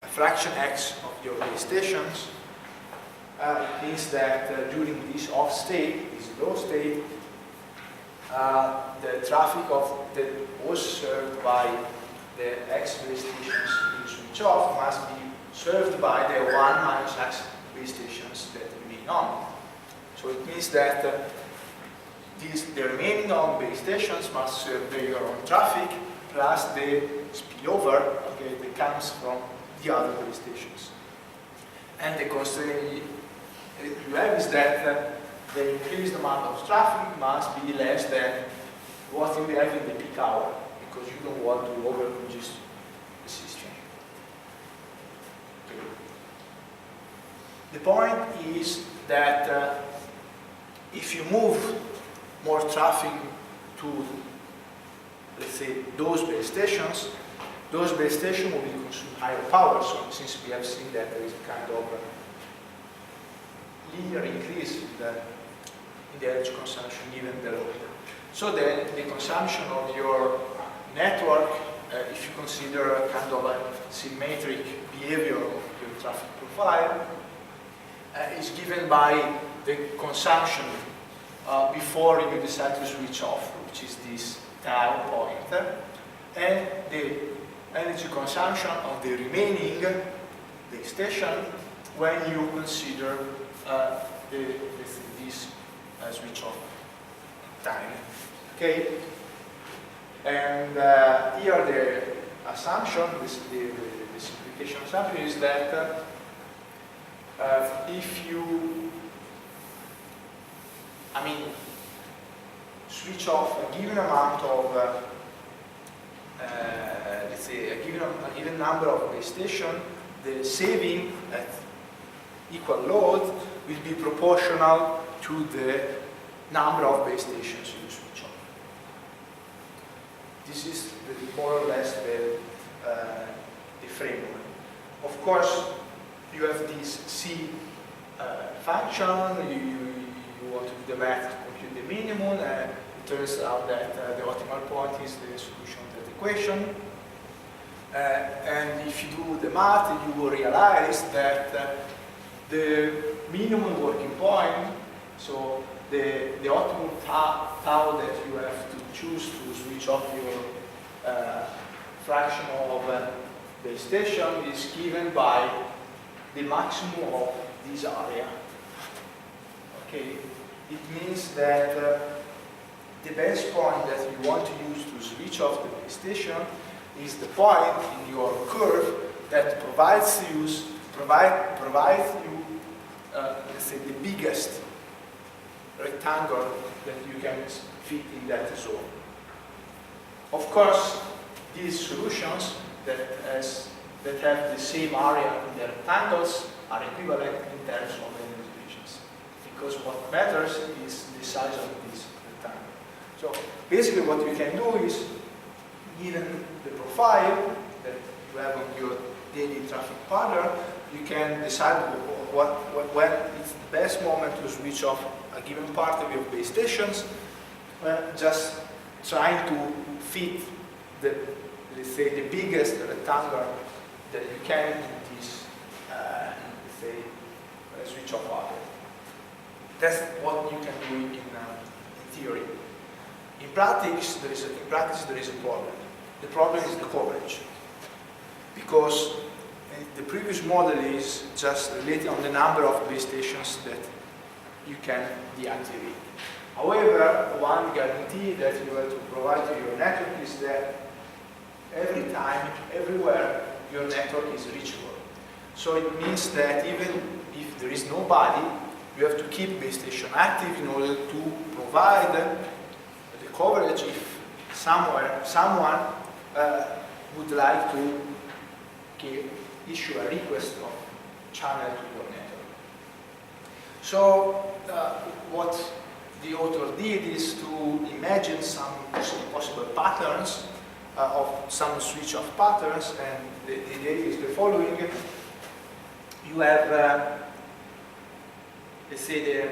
fraction x of your base stations. It means that during this off state, this low state, the traffic that was served by the x base stations you switch off must be served by the 1 minus x base stations that remain on. So it means that the remaining on base stations must serve their own traffic plus the spillover, okay, that comes from the other base stations. And the constraint you have is that the increased amount of traffic must be less than what you have in the peak hour, because you don't want to over-congest the system. Okay. The point is that if you move more traffic to, let's say, those base stations will be consume higher power. So since we have seen that there is a kind of linear increase in the energy consumption given the load. So then the consumption of your network, if you consider a kind of a symmetric behavior of your traffic profile, is given by the consumption before you decide to switch off, which is this tau point, and the energy consumption of the remaining base station when you consider this switch off time. Okay, and here the assumption, the simplification assumption is that if you, switch off a given amount of, let's say, a given number of base stations, the saving at equal load will be proportional to the number of base stations you switch off. This is more or less the framework. Of course, you have this C function, you want to do the math to compute the minimum, and it turns out that the optimal point is the solution to that equation. And if you do the math, you will realize that the minimum working point, so the optimum tau that you have to choose to switch off your fraction of base station is given by the maximum of this area. Okay, it means that the base point that you want to use to switch off the base station is the point in your curve that provides you, let's say, the biggest rectangle that you can fit in that zone. Of course, these solutions that have the same area in the rectangles are equivalent in terms of energy regions, because what matters is the size of this rectangle. So basically what you can do is, given the profile that you have on your daily traffic pattern, you can decide when it's the best moment to switch off a given part of your base stations, just trying to fit let's say, the biggest rectangle that you can in this, let's say, switch off pattern. That's what you can do in theory. In practice, there is a problem. The problem is the coverage, because the previous model is just related on the number of base stations that you can deactivate. However, one guarantee that you have to provide to your network is that every time, everywhere, your network is reachable. So it means that even if there is nobody, you have to keep base station active in order to provide the coverage if someone would like to issue a request of channel to your network. So what the author did is to imagine some possible patterns of some switch-off patterns, and the idea is the following. You have, let's say,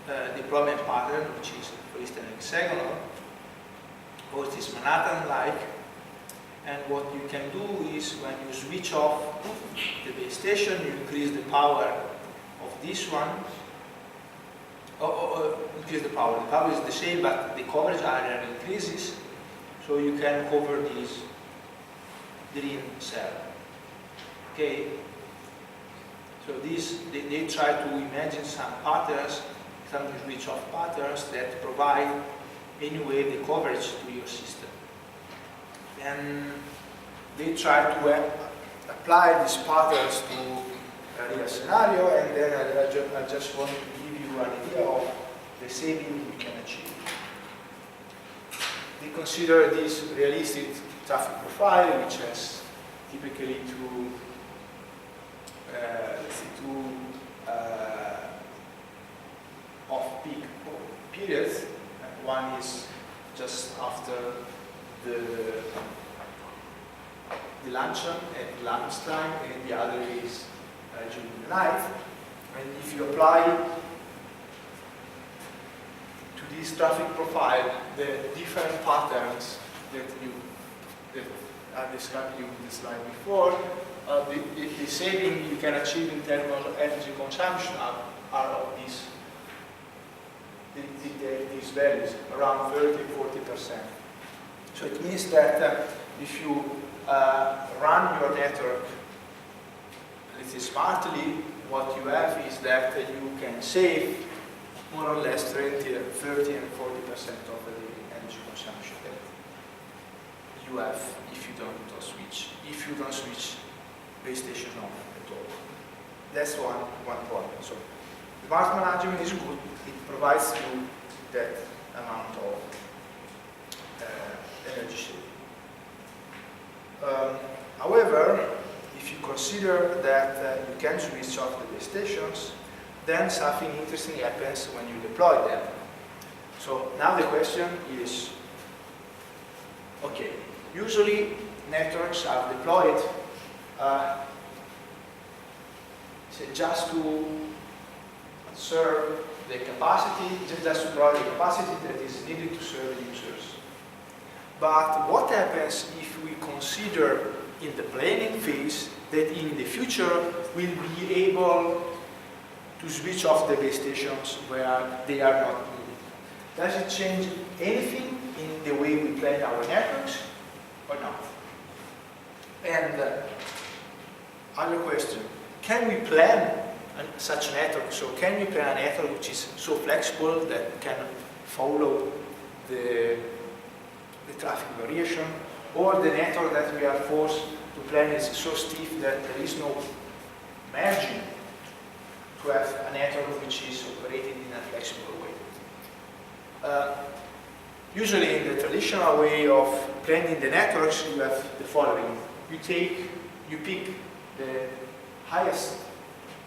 the deployment pattern, which is, for instance, hexagonal, or it is Manhattan-like, And what you can do is when you switch off the base station, you increase the power of this one. Increase the power. The power is the same, but the coverage area increases, so you can cover this green cell. Okay. So they try to imagine some patterns, some switch-off patterns that provide anyway the coverage to your system. And they try to apply these patterns to a real scenario, and then I just want to give you an idea of the saving we can achieve. They consider this realistic traffic profile, which has typically two off-peak periods. One is just after the luncheon at lunchtime, and the other is during the night. And if you apply to this traffic profile the different patterns that I described you in the slide before, the saving you can achieve in terms of energy consumption are of these values, around 30–40%. So it means that if you run your network, let's say smartly, what you have is that you can save more or less 30 and 40% of the energy consumption that you have if you don't switch base station off at all. That's one point. So smart management is good. It provides you that amount of energy saving. However, if you consider that you can switch off the base stations, then something interesting happens when you deploy them. So now the question is, okay, usually networks are deployed just to serve the capacity, just to draw the capacity that is needed to serve users. But what happens if we consider in the planning phase that in the future we'll be able to switch off the base stations where they are not needed? Does it change anything in the way we plan our networks or not? And other question, can we plan such a network? So can we plan a network which is so flexible that can follow the traffic variation, or the network that we are forced to plan is so stiff that there is no margin to have a network which is operated in a flexible way? Usually in the traditional way of planning the networks, you have the following. You pick the highest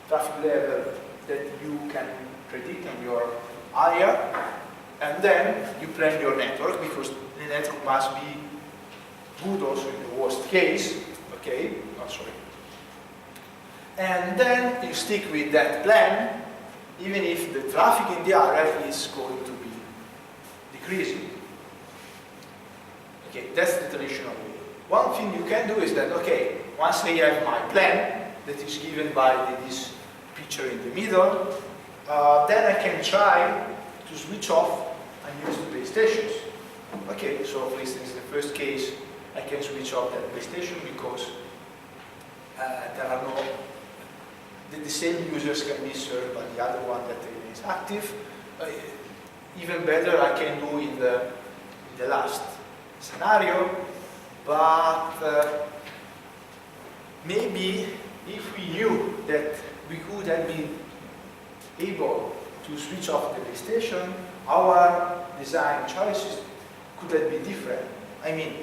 traffic level that you can predict on your area, and then you plan your network, because the network must be good also in the worst case, okay? Oh, sorry. And then you stick with that plan, even if the traffic in the area is going to be decreasing. Okay, that's the traditional way. One thing you can do is that, okay, once I have my plan that is given by this picture in the middle, then I can try to switch off and use the base stations. Okay, so for instance, in the first case, I can switch off that base station because there are no, the same users can be served by the other one that remains active. Even better, I can do in the last scenario, but maybe if we knew that we could have been able to switch off the base station, our design choices could have been different. I mean,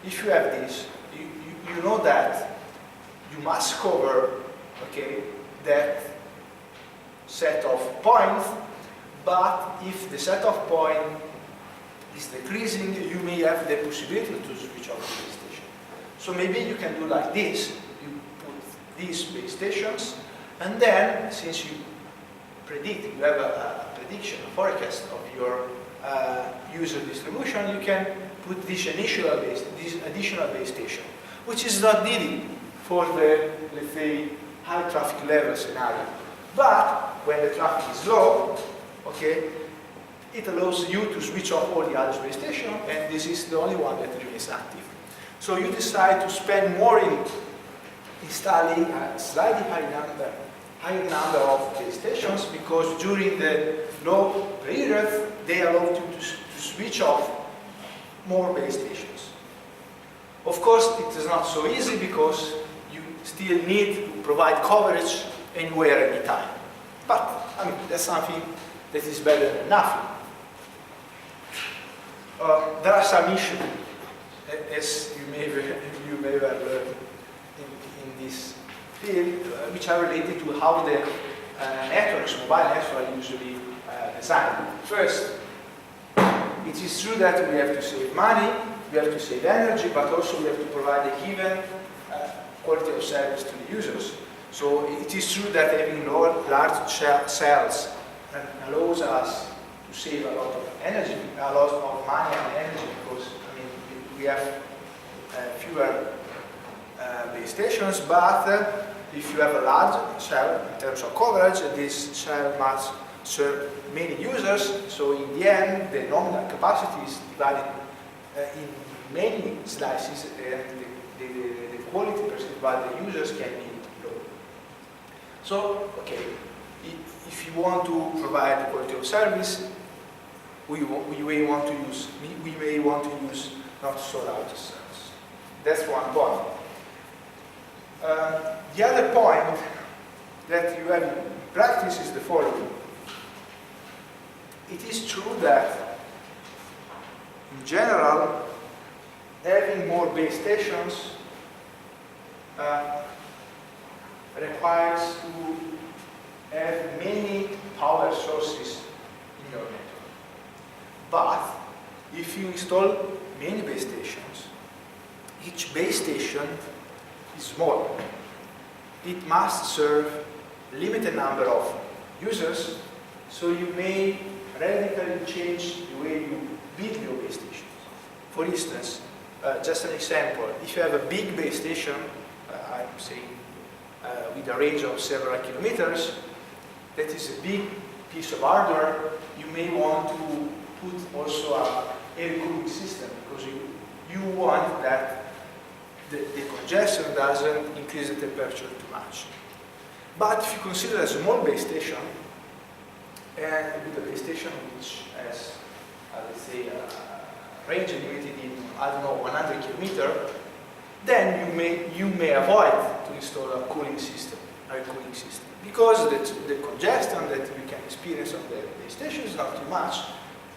if you have this, you know that you must cover, okay, that set of points, but if the set of point is decreasing, you may have the possibility to switch off the base station. So maybe you can do like this. You put these base stations, and then since you predict, you have a prediction, a forecast of your user distribution, you can put this additional base station, which is not needed for the, let's say, high traffic level scenario. But when the traffic is low, okay, it allows you to switch off all the other base stations, and this is the only one that remains active. So you decide to spend more in installing a slightly higher number of base stations, because during the low period, they allow you to switch off more base stations. Of course, it is not so easy because you still need to provide coverage anywhere, anytime. But, I mean, that's something that is better than nothing. There are some issues, as you may have learned in this field, which are related to how the networks, mobile networks, are usually designed. First, it is true that we have to save money, we have to save energy, but also we have to provide a given quality of service to the users. So it is true that having large cells allows us to save a lot of energy, a lot of money and energy, because I mean we have fewer base stations. But if you have a large cell in terms of coverage, this cell must serve many users. So in the end, the nominal capacity is divided in many slices, and the quality perceived by the users can be low. So, okay, if you want to provide the quality of service, we may want to use not so large cells. That's one point. The other point that you have in practice is the following. It is true that, in general, having more base stations requires to have many power sources in your network. But if you install many base stations, each base station is small. It must serve a limited number of users, so you may radically change the way you build your base stations. For instance, just an example, if you have a big base station, I'm saying with a range of several kilometers, that is a big piece of hardware, you may want to put also a air cooling system, because you want that the congestion doesn't increase the temperature too much. But if you consider a small base station, and with a base station which has, let's say, a range limited in, I don't know, 100 kilometers, then you may avoid to install a cooling system, air cooling system, because the congestion that you can experience on the base station is not too much.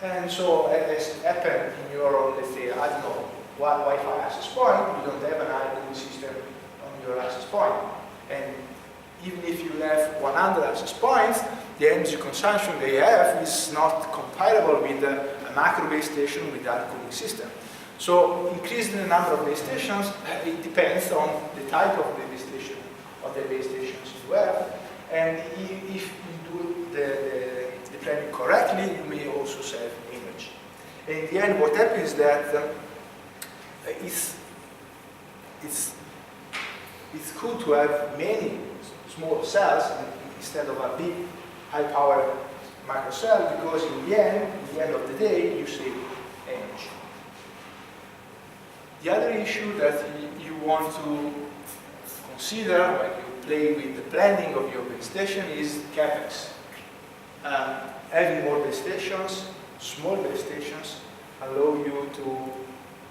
And so, as happened in your, let's say, I don't know, Wi-Fi access point, you don't have an air cooling system on your access point. And even if you have 100 access points, the energy consumption they have is not comparable with a macro base station with air cooling system. So increasing the number of base stations, it depends on the type of the base station, of the base stations you have. And if you do the planning correctly, you may also save energy. And in the end, what happens is that it's good to have many small cells instead of a big high-power macro cell, because in the end of the day, you save energy. The other issue that you want to consider when you play with the planning of your base station is CapEx. Having more base stations, small base stations, allow you to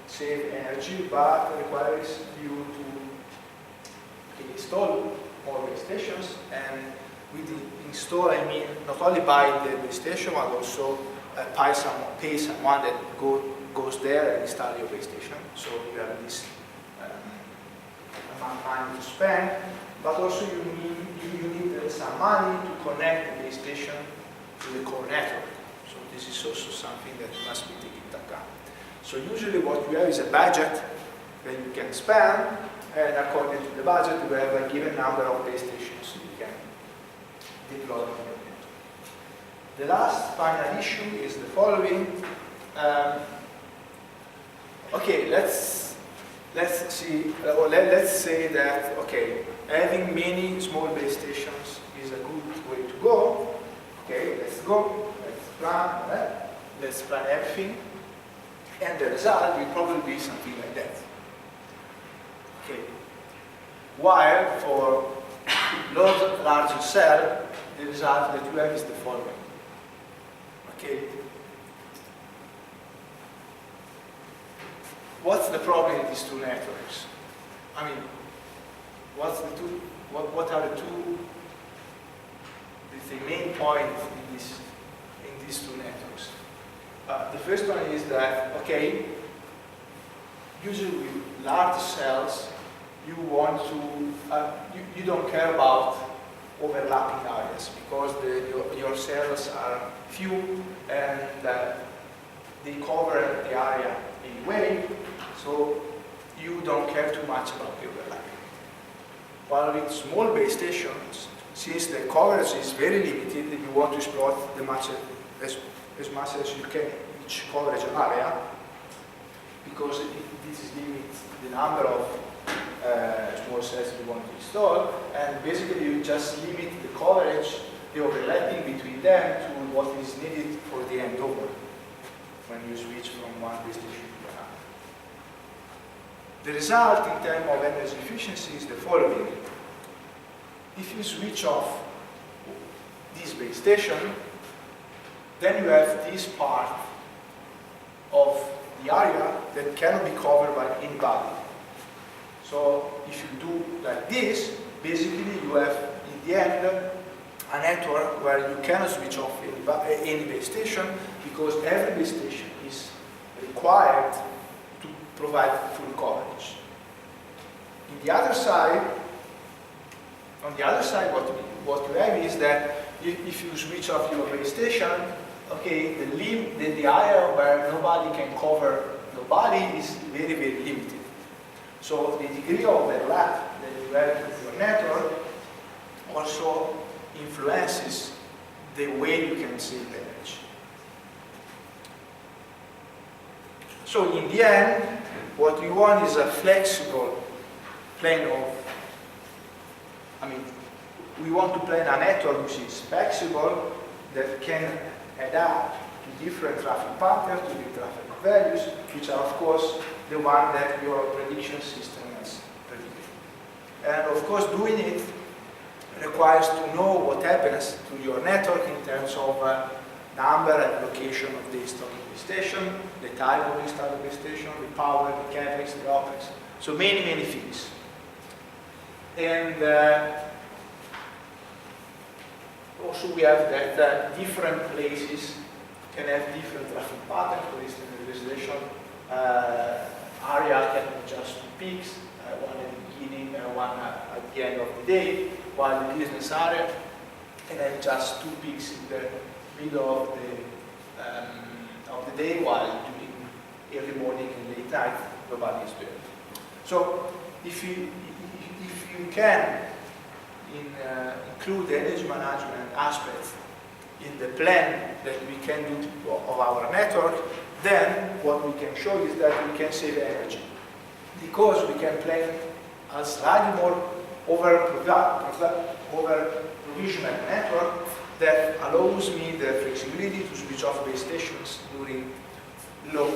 save energy, but requires you to install more base stations. And with the install, I mean not only buy the base station, but also pay someone that goes there and install your base station. So you have this amount of money to spend, but also you need some money to connect the base station to the core network. So this is also something that must be taken into account. So usually what you have is a budget that you can spend, and according to the budget you have a given number of base stations you can deploy in your network. The last final issue is the following. Okay, let's see, or let's say that, okay, having many small base stations is a good way to go. Okay, let's go, let's plan everything, and the result will probably be something like that. Okay, while for larger cell, the result that you have is the following. Okay. What's the problem in these two networks? I mean, what are the two, the main points in these two networks? The first one is that, okay, usually with large cells, you want to, you don't care about overlapping areas because your cells are few and they cover the area anyway, so you don't care too much about the overlapping. While with small base stations, since the coverage is very limited, you want to exploit as much as you can each coverage area, because this limits the number of small cells you want to install, and basically you just limit the coverage, the overlapping between them to what is needed for the handover when you switch from one base station to another. The result in terms of energy efficiency is the following. If you switch off this base station, then you have this part of the area that cannot be covered by anybody. So if you do like this, basically you have in the end a network where you cannot switch off any base station because every base station is required to provide full coverage. On the other side, what you have is that if you switch off your base station, okay, the area where nobody can cover nobody is very, very limited. So the degree of overlap that you have with your network also influences the way you can save energy. So in the end, what we want is a flexible plane of, we want to plan a network which is flexible, that can adapt to different traffic patterns, to different traffic values, which are of course the one that your prediction system has predicted. And of course doing it requires to know what happens to your network in terms of number and location of the installed base station, the type of the installed base station, the power, the capex, the opex. So many, many things. And also we have that different places can have different traffic patterns. For instance, the residential area can have just two peaks, one at the beginning and one at the end of the day, while the business area can have just two peaks in the middle of the day, while during early morning and late night nobody is there. So if you can include the energy management aspects in the plan that we can do of our network, then what we can show is that we can save energy. Because we can plan a slightly more over-provisional network that allows me the flexibility to switch off base stations during low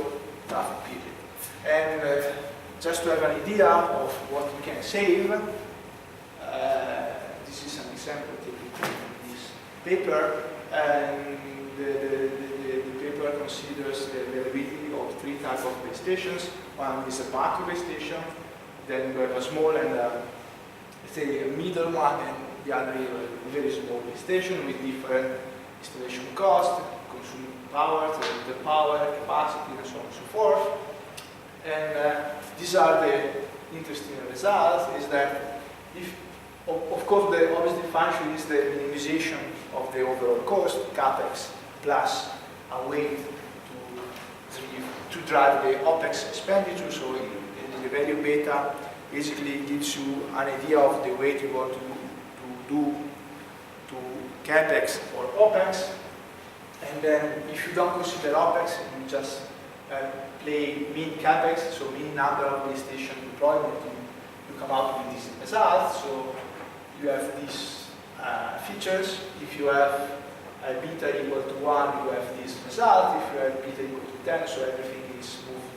traffic period. And just to have an idea of what we can save, this is an example taken from this paper, and the paper considers the availability of three types of base stations. One is a battery base station, then we have a small and let's say a middle one, and the other is a very small base station with different installation costs, consuming power, the power, capacity, and so on and so forth. And these are the interesting results, is that if, of course, the obviously function is the minimization of the overall cost, capex, plus a way to drive the OPEX expenditure. So the value beta basically gives you an idea of the weight you want to do to capex or OPEX. And then if you don't consider OPEX, you just play mean CAPEX, so mean number of base station deployment, you come out with this result. So you have these features. If you have a beta equal to 1, you have this result. If you have beta equal to 10, so everything is moved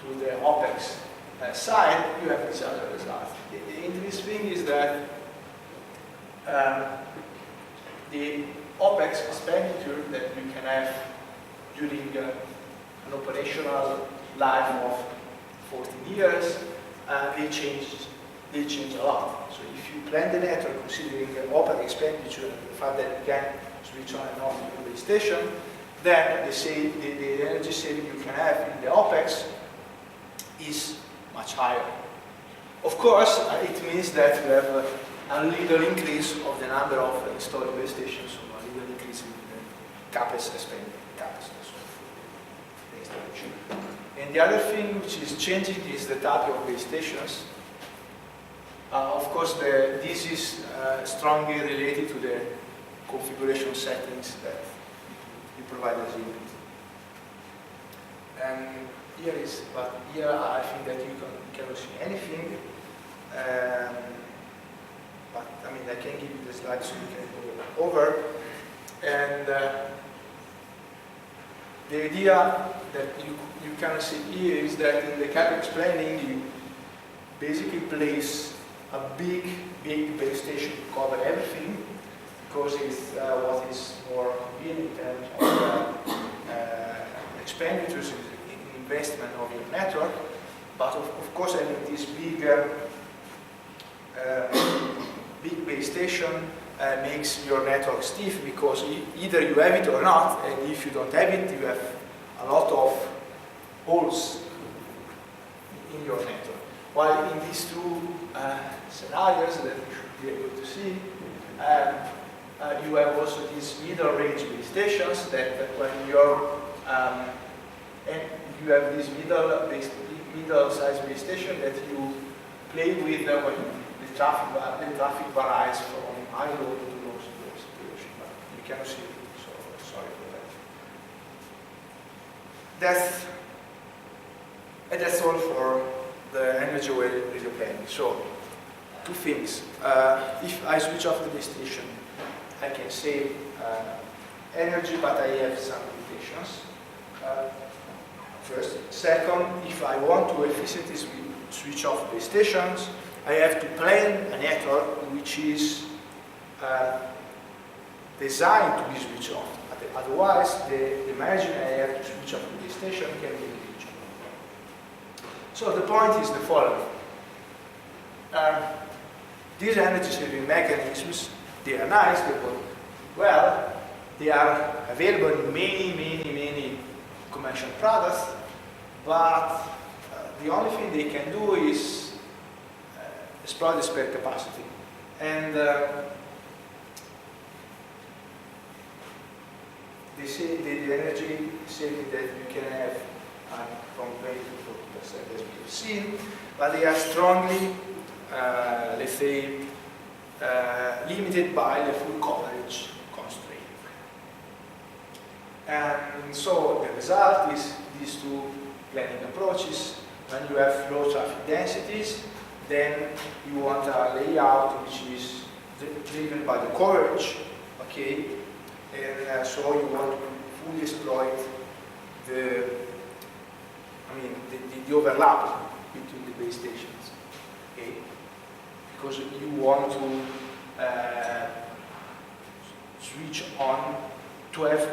to the OPEX side, you have this other result. The interesting thing is that the OPEX expenditure that you can have during an operational life of 14 years, they change a lot. So if you plan the network considering the OPEX expenditure and the fact that you can switch on and off the base station, then the energy saving you can have in the OPEX is much higher. Of course, it means that you have a little increase of the number of installed base stations, so a little increase in the CAPEX spending. And the other thing which is changing is the type of base stations. Of course, this is strongly related to the configuration settings that you provide as input. And here I think that you cannot see anything. But I mean, I can give you the slide so you can go over. And the idea that you can see here is that in the CAPEX planning, you basically place a big base station to cover everything, because it's what is more convenient in terms of expenditures in investment of your network. But of course, I mean, this big base station makes your network stiff, because either you have it or not, and if you don't have it, you have a lot of holes in your network. While in these two scenarios that you should be able to see, you have also these middle range base stations that when you're and you have this middle size base station that you play with when the traffic varies from high load to low situation. But you cannot see it, so sorry for that. That's all for the energy radio planning. So, two things. If I switch off the base station, I can save energy, but I have some limitations. First. Second, if I want to efficiently switch off base stations, I have to plan a network which is designed to be switched off. Otherwise, the margin I have to switch off the base station can be huge. So the point is the following. These energy saving mechanisms, they are nice, they work well, they are available in many commercial products, but the only thing they can do is exploit the spare capacity. And they say the energy saving that you can have from 20 to 40% as we have seen, but they are strongly, let's say, limited by the full coverage constraint. And so the result is these two planning approaches. When you have low traffic densities, then you want a layout which is driven by the coverage, okay? And so you want to fully exploit the overlap between the base stations, okay? Because you want to switch on to have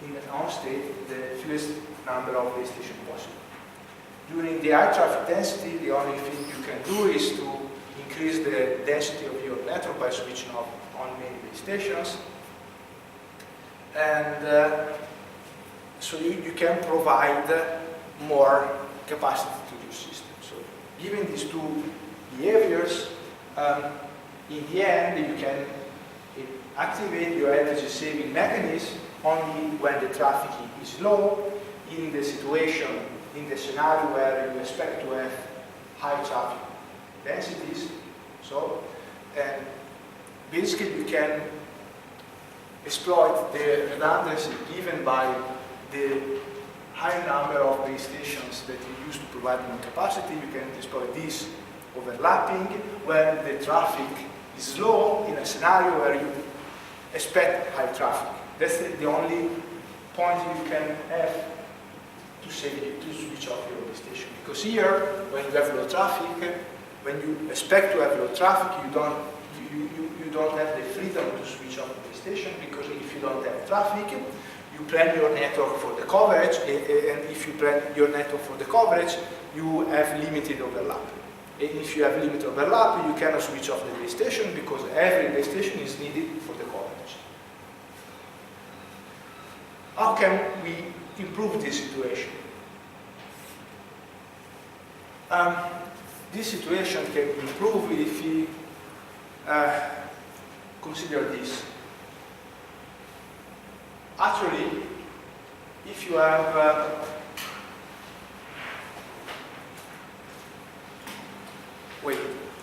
in an on state the fewest number of base stations possible. During the high traffic density, the only thing you can do is to increase the density of your network by switching off on many base stations. And so you can provide more capacity to your system. So given these two behaviors, in the end you can activate your energy saving mechanism only when the traffic is low, in the scenario where you expect to have high traffic densities. So, and basically you can exploit the redundancy given by the high number of base stations that you use to provide more capacity. You can exploit this overlapping when the traffic is low in a scenario where you expect high traffic. That's the only point you can have to switch off your base station. Because here, when you have low traffic, when you expect to have low traffic, you don't have the freedom to switch off the base station, because if you don't have traffic, you plan your network for the coverage, and if you plan your network for the coverage, you have limited overlap. And if you have limited overlap, you cannot switch off the base station, because every base station is needed for the coverage. How can we improve this situation? This situation can improve if we consider this. Actually, if you have wait,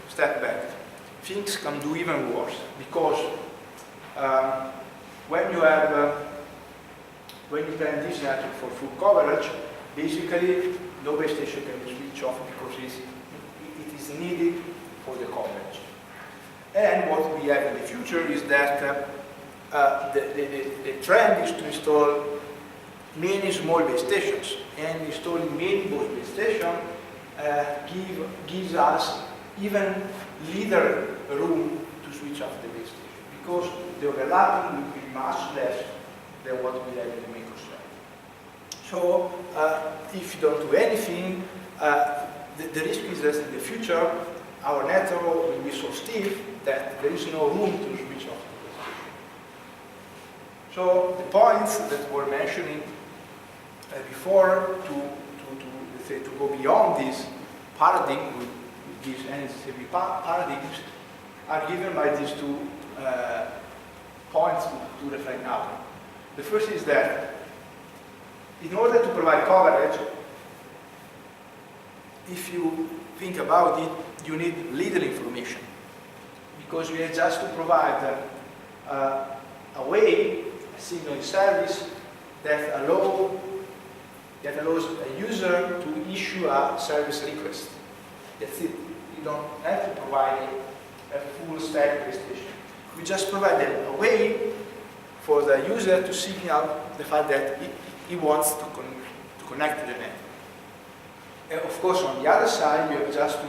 step back. Things can do even worse, because when you plan this network for full coverage, basically no base station can be switched off because it is needed for the coverage. And what we have in the future is that the trend is to install many small base stations, and installing many base stations gives us even little room to switch off the base station, because the overlapping will be much less than what we have in the main constraint. So if you don't do anything, the risk is that in the future our network will be so stiff that there is no room to switch off the base station. So the points that were mentioning before to go beyond this paradigm, with these NCCP paradigms, are given by these two points to reflect now. The first is that in order to provide coverage, if you think about it, you need little information, because we have just to provide a way, a signaling service that allows a user to issue a service request. That's it. You don't have to provide a full stack base station. We just provide a way for the user to signal the fact that he wants to connect to the network. And of course, on the other side, we have just to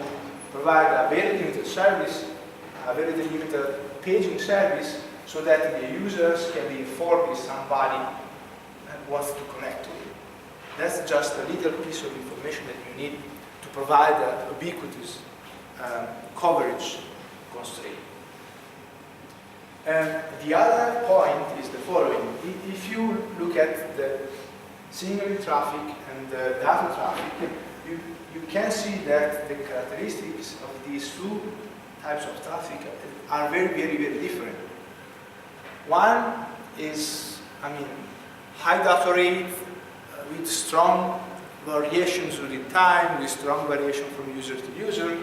provide a very limited service, a very limited paging service, so that the users can be informed if somebody wants to connect to it. That's just a little piece of information that you need to provide a ubiquitous coverage constraint. And the other point is the following. If you look at the signaling traffic and the data traffic, you can see that the characteristics of these two types of traffic are very, very, very different. One is, high data rate with strong variations within time, with strong variation from user to user.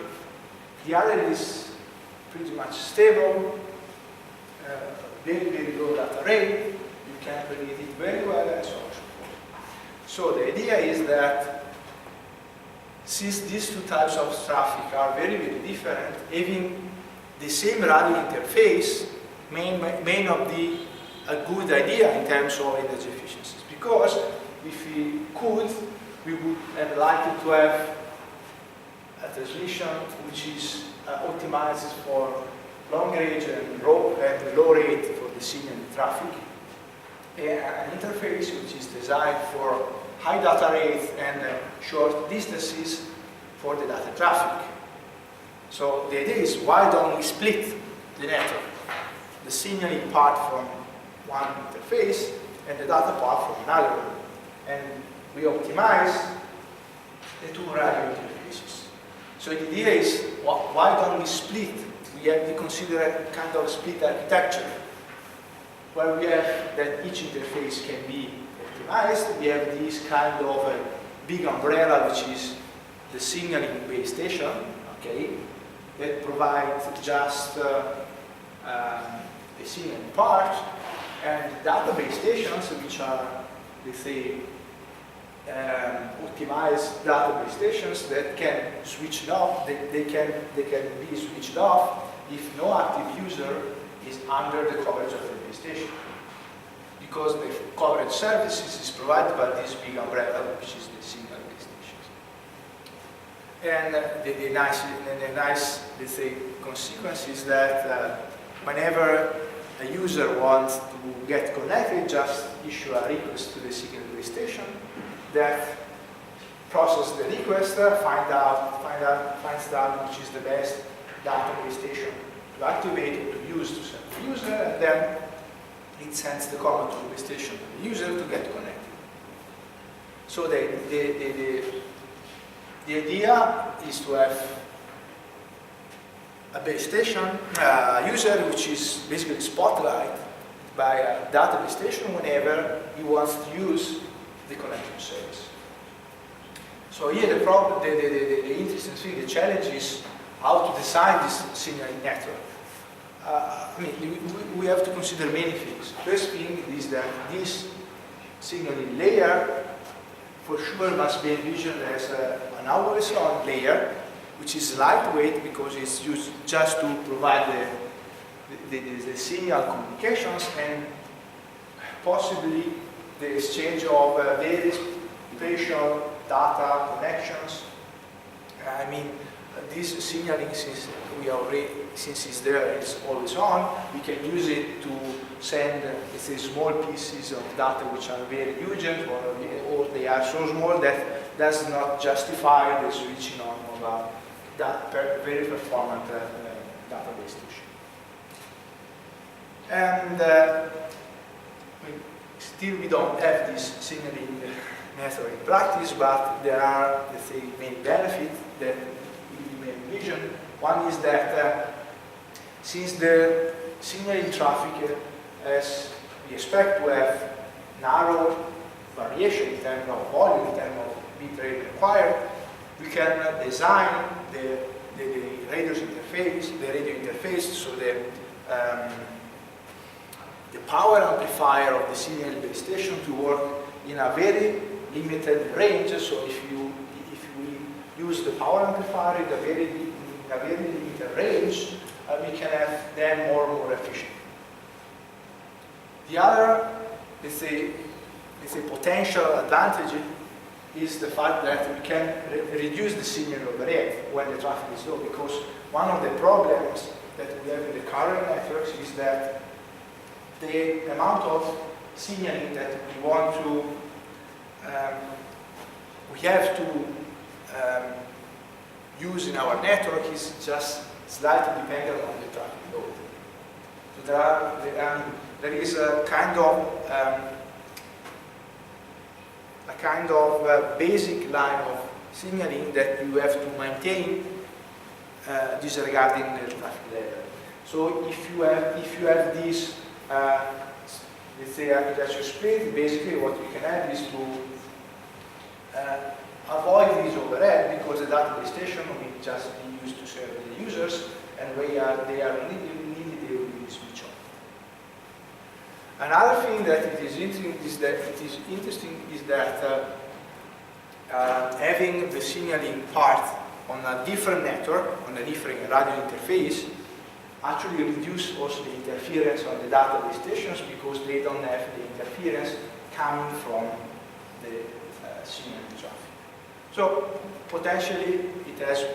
The other is pretty much stable, very, very low data rate. You can predict it very well, and so on and so forth. So the idea is that since these two types of traffic are very, very different, having the same radio interface may not be a good idea in terms of energy efficiencies, because if we could, we would have liked to have a transmission which is optimized for long range and low rate for the signaling traffic, and an interface which is designed for high data rate and short distances for the data traffic. So the idea is, why don't we split the network? The signaling part from one interface and the data part from another. And we optimize the two radio interfaces. So the idea is, why don't we split? We have to consider a kind of split architecture, where we have that each interface can be optimized. We have this kind of a big umbrella, which is the signaling base station, okay, that provides just the signaling part, And database stations, which are, let's say, optimized database stations that can switch it off, they can be switched off if no active user is under the coverage of the base station. Because the coverage services is provided by this big umbrella, which is the single base stations. And the nice, let's say, consequence is that whenever a user wants to get connected, just issue a request to the single base station that process the request, finds out which is the best database station to activate or to use to send the user, and then it sends the command to the base station to the user to get connected. So the idea is to have a base station user which is basically spotlighted by a database station whenever he wants to use the connection service. So here the problem, the interesting thing, the challenge is how to design this signaling network. I mean, we have to consider many things. First thing is that this signaling layer for sure must be envisioned as an always-on layer, which is lightweight because it's used just to provide the signal communications and possibly the exchange of very spatial data connections. I mean, this signaling, since it's there, it's always on, we can use it to send, let's say, small pieces of data which are very urgent or they are so small that does not justify the switching on of a very performant database station. And still we don't have this signaling network in practice, but there are, let's say, many benefits that we may envision. One is that since the signaling traffic, as we expect to have narrow variation in terms of volume, in terms of bit rate required, we can design the radio interface so the power amplifier of the signal base station to work in a very limited range. So if we use the power amplifier in a very limited range, we can have them more efficient. The other, let's say potential advantage is the fact that we can reduce the signal overhead when the traffic is low, because one of the problems that we have in the current networks is that the amount of signaling that we want to, we have to use in our network is just slightly dependent on the traffic load. So there is a kind of basic line of signaling that you have to maintain disregarding the traffic level. So if you have this, let's say, architecture split, basically what you can have is to avoid this overhead, because the database station will just be used to serve the users, and they are needed, they will be switched on. Another thing that it is interesting is that having the signaling part on a different network, on a different radio interface, actually reduce also the interference on the database stations, because they don't have the interference coming from the signaling traffic. So potentially it has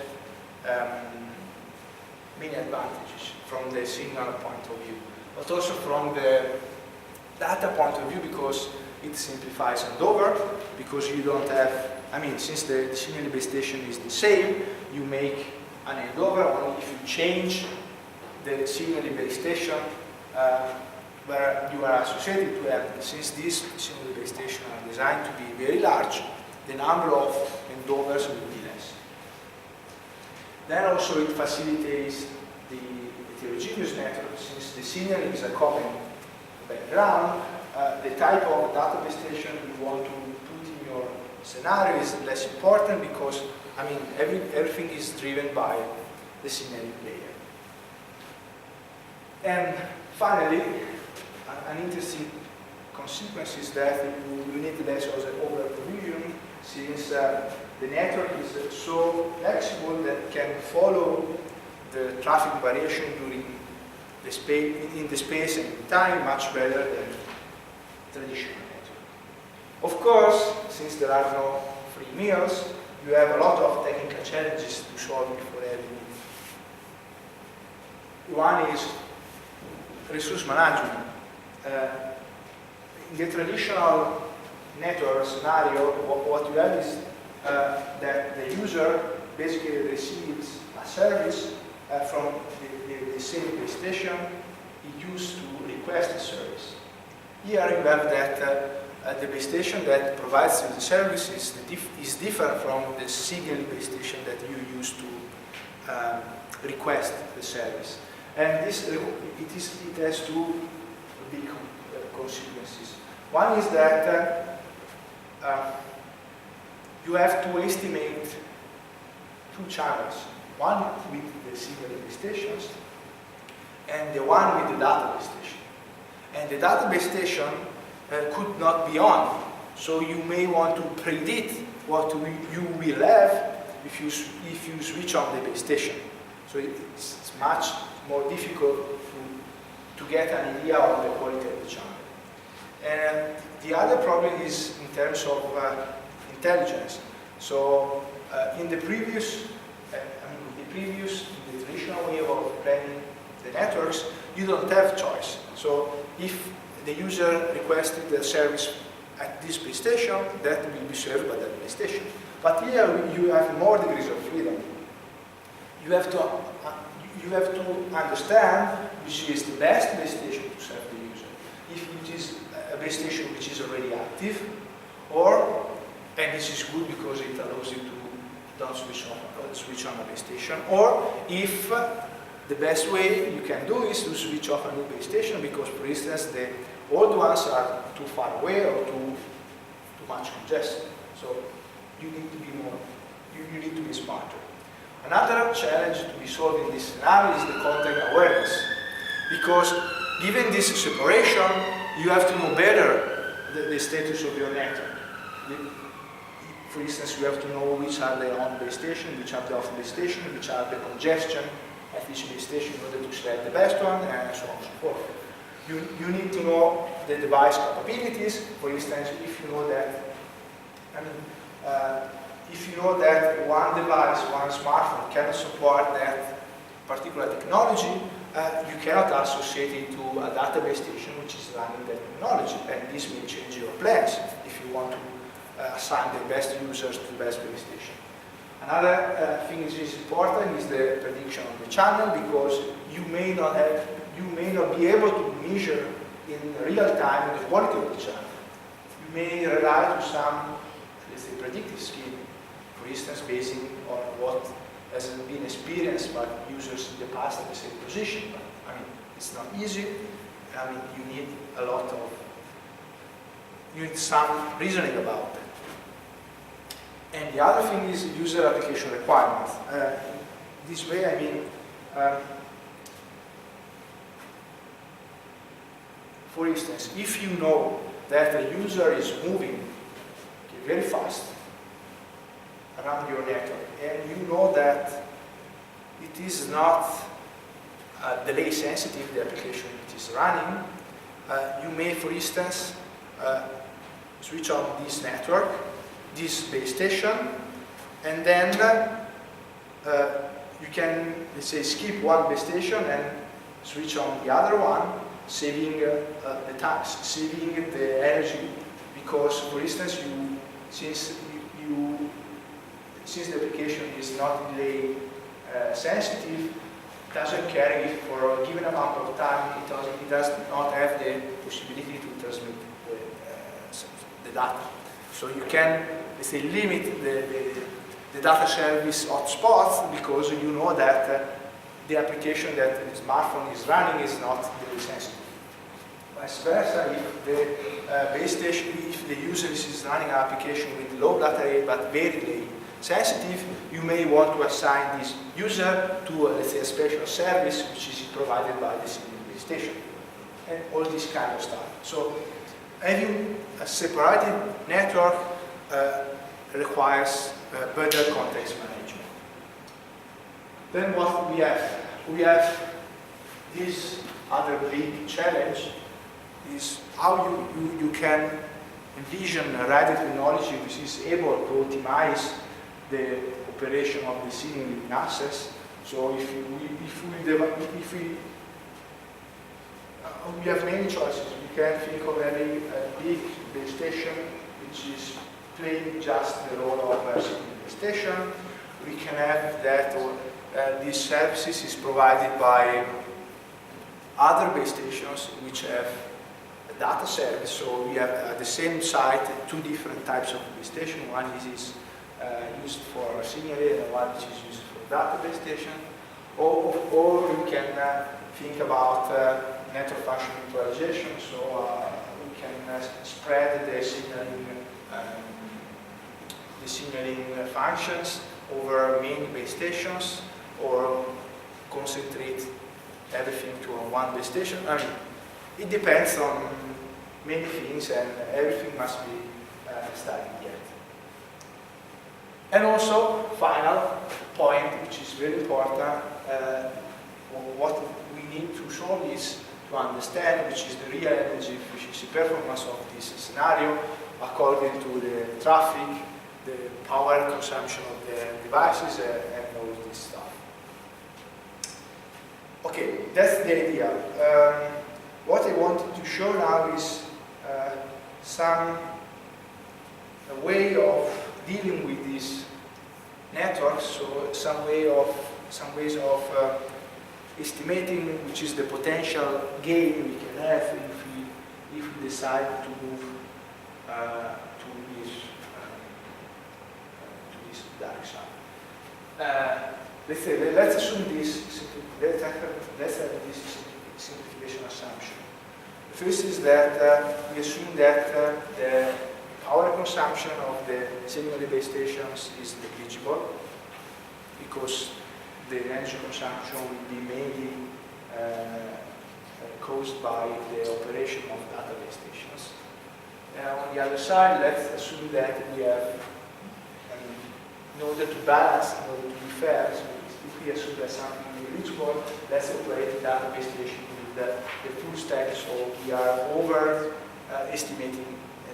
many advantages from the signal point of view, but also from the data point of view, because it simplifies handover, because you don't have, I mean, since the signal base station is the same, you make an handover only if you change the signal base station where you are associated to have. Since these signal base stations are designed to be very large, the number of handovers will be less. Then also it facilitates the heterogeneous network, since the signal is accompanied by ground. The type of database station you want to put in your scenario is less important, because, I mean, everything is driven by the signaling layer. And finally, an interesting consequence is that you need less of the over provisioning, since the network is so flexible that it can follow the traffic variation during the space, in the space and time much better than traditional network. Of course, since there are no free meals, you have a lot of technical challenges to solve before every need. One is resource management. In the traditional network scenario, what you have is that the user basically receives a service from the same base station he used to request a service. Here you have that the base station that provides you the service is different from the single base station that you use to request the service. And this it has two big consequences. One is that you have to estimate two channels, one with the single base stations and the one with the database station. And the database station could not be on, so you may want to predict what you will have if you switch on the base station. So it's much more difficult to get an idea of the quality of the channel. And the other problem is in terms of intelligence. So in the previous, in the traditional way of planning the networks, you don't have choice. So if the user requested the service at this base station, that will be served by that base station. But here you have more degrees of freedom. You have to understand which is the best base station to serve the user. If it is a base station which is already active, and this is good because it allows you to don't switch on a base station, or if the best way you can do is to switch off a new base station because, for instance, the old ones are too far away or too much congested. So you need to be more, you need to be smarter. Another challenge to be solved in this scenario is the content awareness, because given this separation, you have to know better the status of your network. For instance, you have to know which are the on-base station, which are the off-base station, which are the congestion at each base station in order to select the best one, and so on and so forth. You need to know the device capabilities. For instance, if you know that, if you know that one device, one smartphone cannot support that particular technology, you cannot associate it to a database station which is running that technology, and this may change your plans if you want to assign the best users to the best base station. Another thing which is important is the prediction of the channel, because you may not be able to measure in real time the quality of the channel. You may rely on some, let's say, predictive scheme, for instance, based on what has been experienced by users in the past at the same position. But it's not easy. You need some reasoning about it. And the other thing is user application requirements. This way, for instance, if you know that the user is moving very fast around your network, and you know that it is not delay sensitive, the application it is running, you may, for instance, switch on this network, this base station, and then you can, let's say, skip one base station and switch on the other one, saving the time, saving the energy, because, for instance, since the application is not delay sensitive, it doesn't care if for a given amount of time it does not have the possibility to transmit the data. So you can, let's say, limit the data service hotspots because you know that the application that the smartphone is running is not delay sensitive. Vice versa, if the base station, if the user is running an application with low data rate but very delay sensitive, you may want to assign this user to, let's say, a special service which is provided by the single base station. and all this kind of stuff. So having a separated network requires better context management. Then what we have this other big challenge is how you can envision a radio technology which is able to optimize the operation of the signaling access. So if we have many choices. We can think of having a big base station which is playing just the role of a signaling base station. We can have that, or these services is provided by other base stations which have a data service. So we have at the same site two different types of base station. One is used for signaling and one which is used for data base station. Or we can think about network function virtualization. So we can spread the signaling functions over many base stations, or concentrate everything to one base station. I mean, it depends on many things, and everything must be studied yet. And also, final point, which is very important, what we need to solve is to understand which is the real energy efficiency performance of this scenario according to the traffic, the power consumption of the devices, and all this stuff. Okay, that's the idea. What I wanted to show now is some way of dealing with these networks. So some ways of estimating which is the potential gain we can have if we decide to move to this direction. Let's assume this. Let's have this simplification assumption. The first is that we assume that the power consumption of the signaling base stations is negligible, because the energy consumption will be mainly caused by the operation of data base stations. On the other side, let's assume that we have, in order to balance, in order to be fair, so if we assume that something is negligible, let's operate the data base station with the full stack, so we are estimating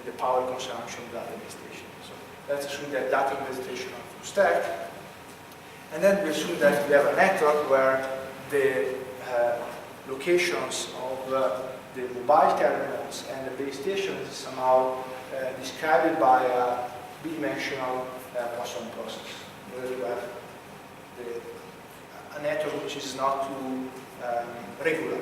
the power consumption of data base station. So let's assume that data base station are full stack. And then we assume that we have a network where the locations of the mobile terminals and the base stations is somehow described by a bidimensional Poisson process, in order to have a network which is not too regular.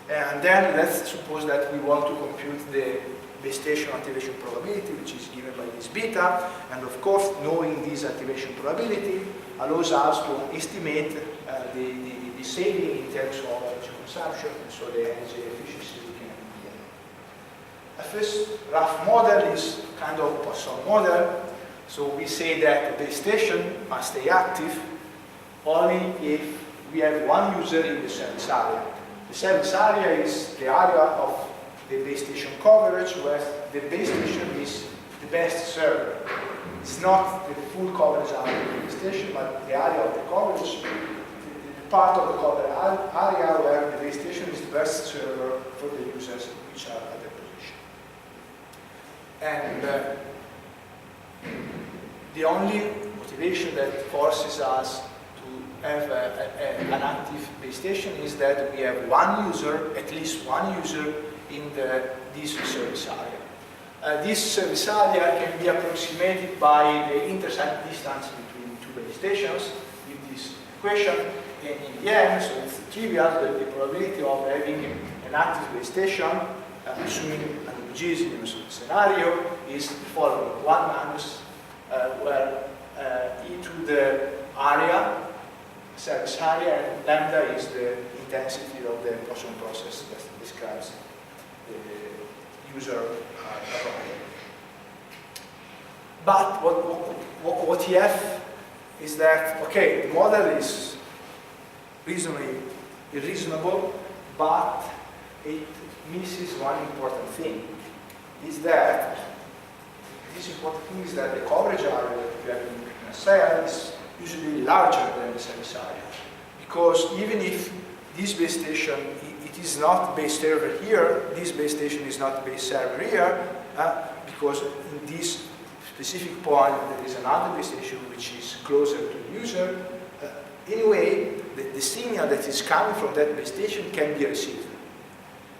And then let's suppose that we want to compute the base station activation probability, which is given by this beta, and of course, knowing this activation probability allows us to estimate the saving in terms of energy consumption, and so the energy efficiency we can get. A first rough model is kind of Poisson model. So we say that the base station must stay active only if we have one user in the service area. The service area is the area of the base station coverage, where the base station is the best server. It's not the full coverage area of the base station, but the area of the coverage, the part of the coverage area where the base station is the best server for the users which are at the position. And the only motivation that forces us to have an active base station is that we have one user, at least one user, in this service area. This service area can be approximated by the intersite distance between two base stations with this equation. And in the end, so it's trivial, the probability of having an active base station, assuming an homogeneous scenario, is the following: 1 minus where e to the area, service area, and lambda is the intensity of the Poisson process that describes the user area. But what you have is that, okay, the model is reasonably reasonable, but it misses one important thing. Is that this important thing is that the coverage area that you have in a cell is usually larger than the service area. Because even if this base station, it is not base server here, this base station is not base server here, because in this specific point there is another base station which is closer to the user. Anyway, the signal that is coming from that base station can be received.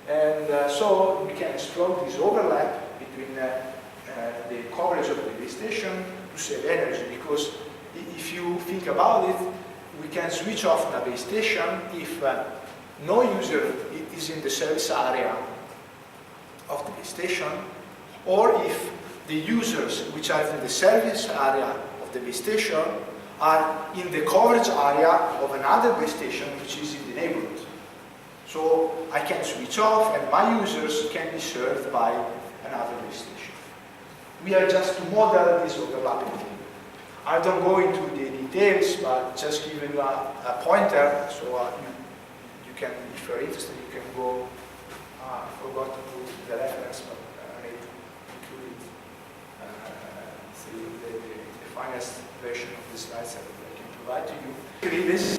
And so we can explore this overlap between the coverage of the base station to save energy, because if you think about it, we can switch off the base station if no user is in the service area of the base station, or if the users which are in the service area of the base station are in the coverage area of another base station which is in the neighborhood. So I can switch off and my users can be served by another base station. We are just to model this overlapping thing. I don't go into the details, but just giving you a pointer, so you can, if you're interested, you can go. I forgot to put the reference, but I need to include it through the finest version of the slides that I can provide to you. This,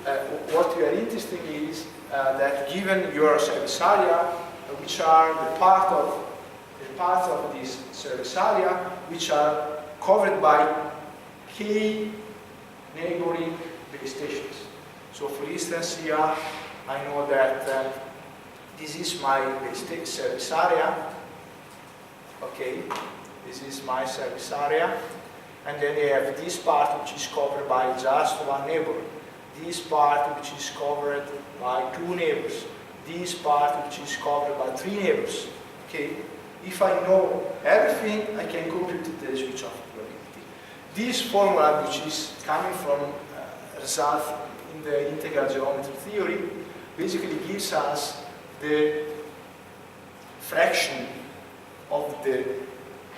what you are interested in is that given your service area, which are the parts of this service area which are covered by key neighboring base stations. So for instance here, I know that this is my base service area. Okay, this is my service area. And then I have this part which is covered by just one neighbor. This part which is covered by 2 neighbors. This part which is covered by 3 neighbors. Okay, if I know everything, I can compute the switch off probability. This formula, which is coming from result in the integral geometry theory, basically gives us the fraction of the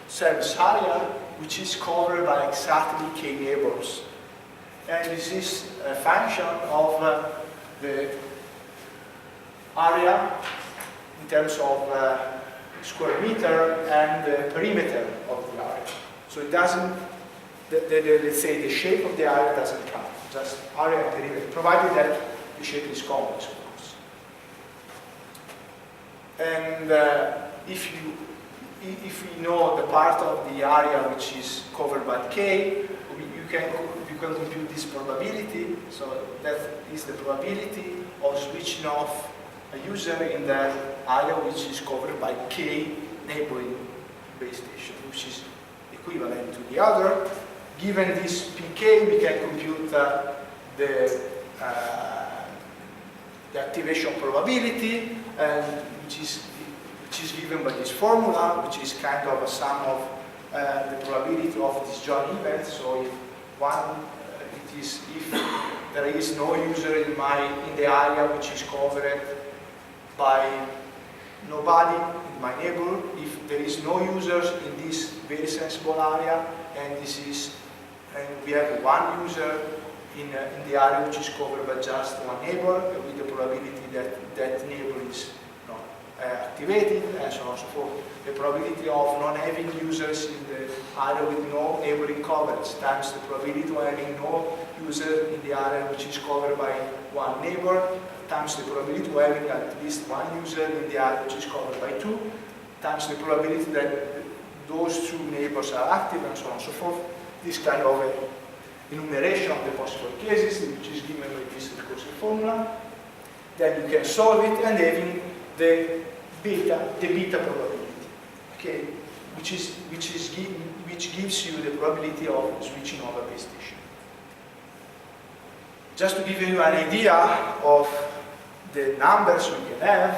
service area which is covered by exactly k neighbors. And this is a function of the area in terms of square meter and the perimeter of the area. So it doesn't, let's say the shape of the area doesn't count, just area and perimeter, provided that the shape is complex, of course. And if we know the part of the area which is covered by k, you can compute this probability. So that is the probability of switching off a user in that area which is covered by k neighboring base station, which is equivalent to the other. Given this pk, we can compute the activation probability, which is given by this formula, which is kind of a sum of the probability of disjoint events. So if there is no user in the area which is covered by nobody in my neighborhood, if there is no users in this very sensible area, and we have one user in the area which is covered by just one neighbor, with the probability that that neighbor is activated, and so on and so forth. The probability of not having users in the area with no neighboring coverage times the probability of having no user in the area which is covered by one neighbor times the probability of having at least one user in the area which is covered by 2 times the probability that those 2 neighbors are active, and so on and so forth. This kind of enumeration of the possible cases, which is given by this recursive formula. Then you can solve it, and having the beta probability, okay, which gives you the probability of switching over base station. Just to give you an idea of the numbers we can have,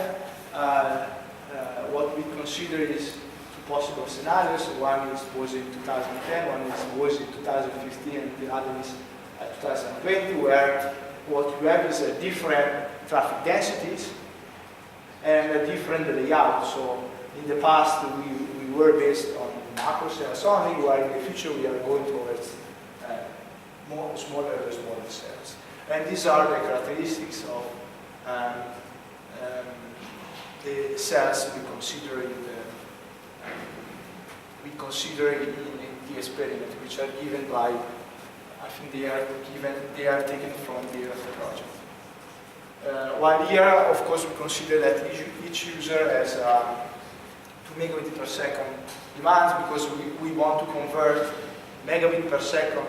what we consider is 2 possible scenarios. One was in 2010, one was in 2015, and the other is 2020, where what you have is a different traffic densities and a different layout. So in the past we were based on macro cells only, while in the future we are going towards smaller cells. And these are the characteristics of the cells we consider in the experiment, which are given by, I think they are taken from the Earth project. While here, of course, we consider that each user has 2 megabit per second demands, because we want to convert megabit per second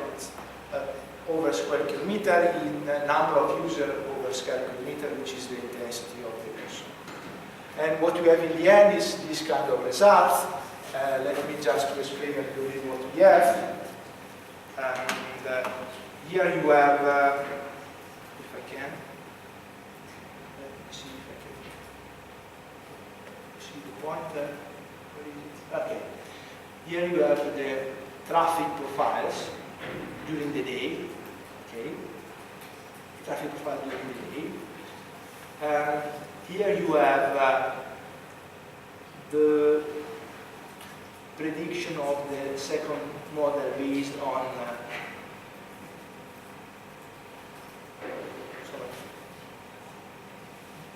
over square kilometer in number of users over square kilometer, which is the intensity of the person. And what we have in the end is this kind of results. Let me just explain a little bit what we have. And here you have, if I can, let me see if I can see the pointer. Okay. Here you have the traffic profiles during the day. Okay. Traffic profile during the day. Here you have the prediction of the second model based on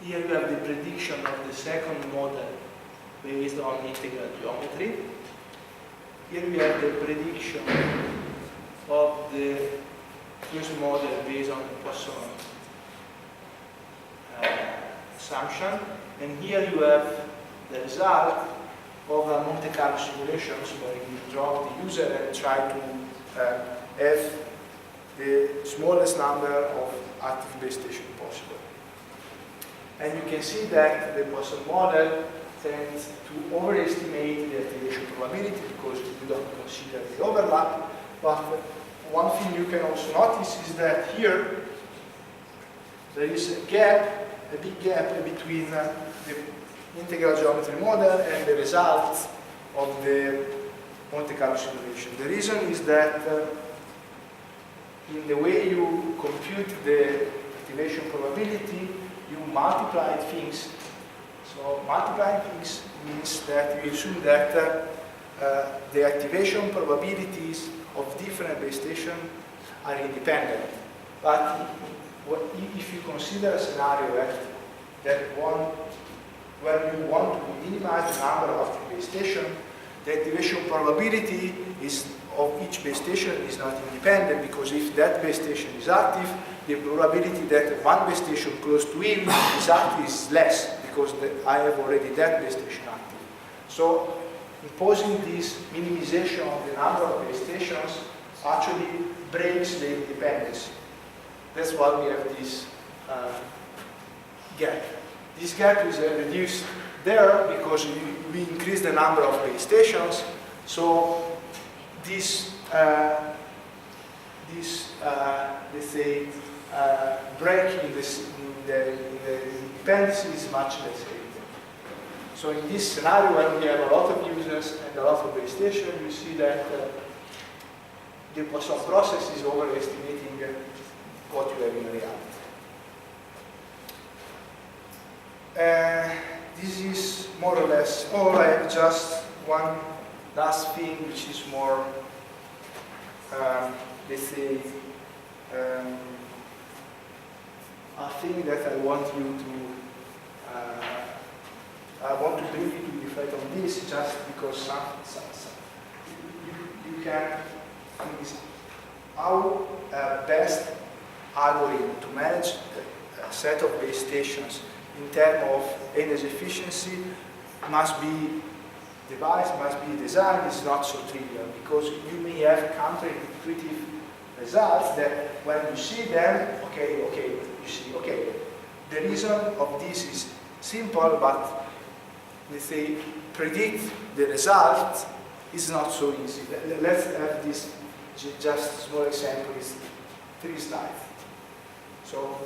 here you have the prediction of the second model based on integral geometry. Here we have the prediction of the first model based on the Poisson assumption, and here you have the result of a Monte Carlo simulations where you drop the user and try to have the smallest number of active base stations possible. And you can see that the Poisson model tends to overestimate the activation probability because you don't consider the overlap. But one thing you can also notice is that here there is a gap, a big gap between the integral geometry model and the results of the Monte Carlo simulation. The reason is that in the way you compute the activation probability, you multiply things. So multiplying things means that you assume that the activation probabilities of different base stations are independent. But if you consider a scenario where you want to minimize the number of base stations, the activation probability of each base station is not independent, because if that base station is active, the probability that one base station close to him is active is less, because I have already that base station active. So imposing this minimization of the number of base stations actually breaks the independence. That's why we have this gap. This gap is reduced there because we increase the number of base stations. So this, let's say, break in the independence is much less great. So in this scenario, when we have a lot of users and a lot of base stations, you see that the Poisson process is overestimating what you have in reality. This is more or less all. I have just one last thing, which is more, let's say, a thing that I want you to, I want to bring you to reflect on this, just because you can think this, how best algorithm to manage a set of base stations in terms of energy efficiency must be devised, must be designed, is not so trivial, because you may have counterintuitive results that when you see them, you see, the reason of this is simple, but let's say predict the result is not so easy. Let's have this just small example, is 3 slides. So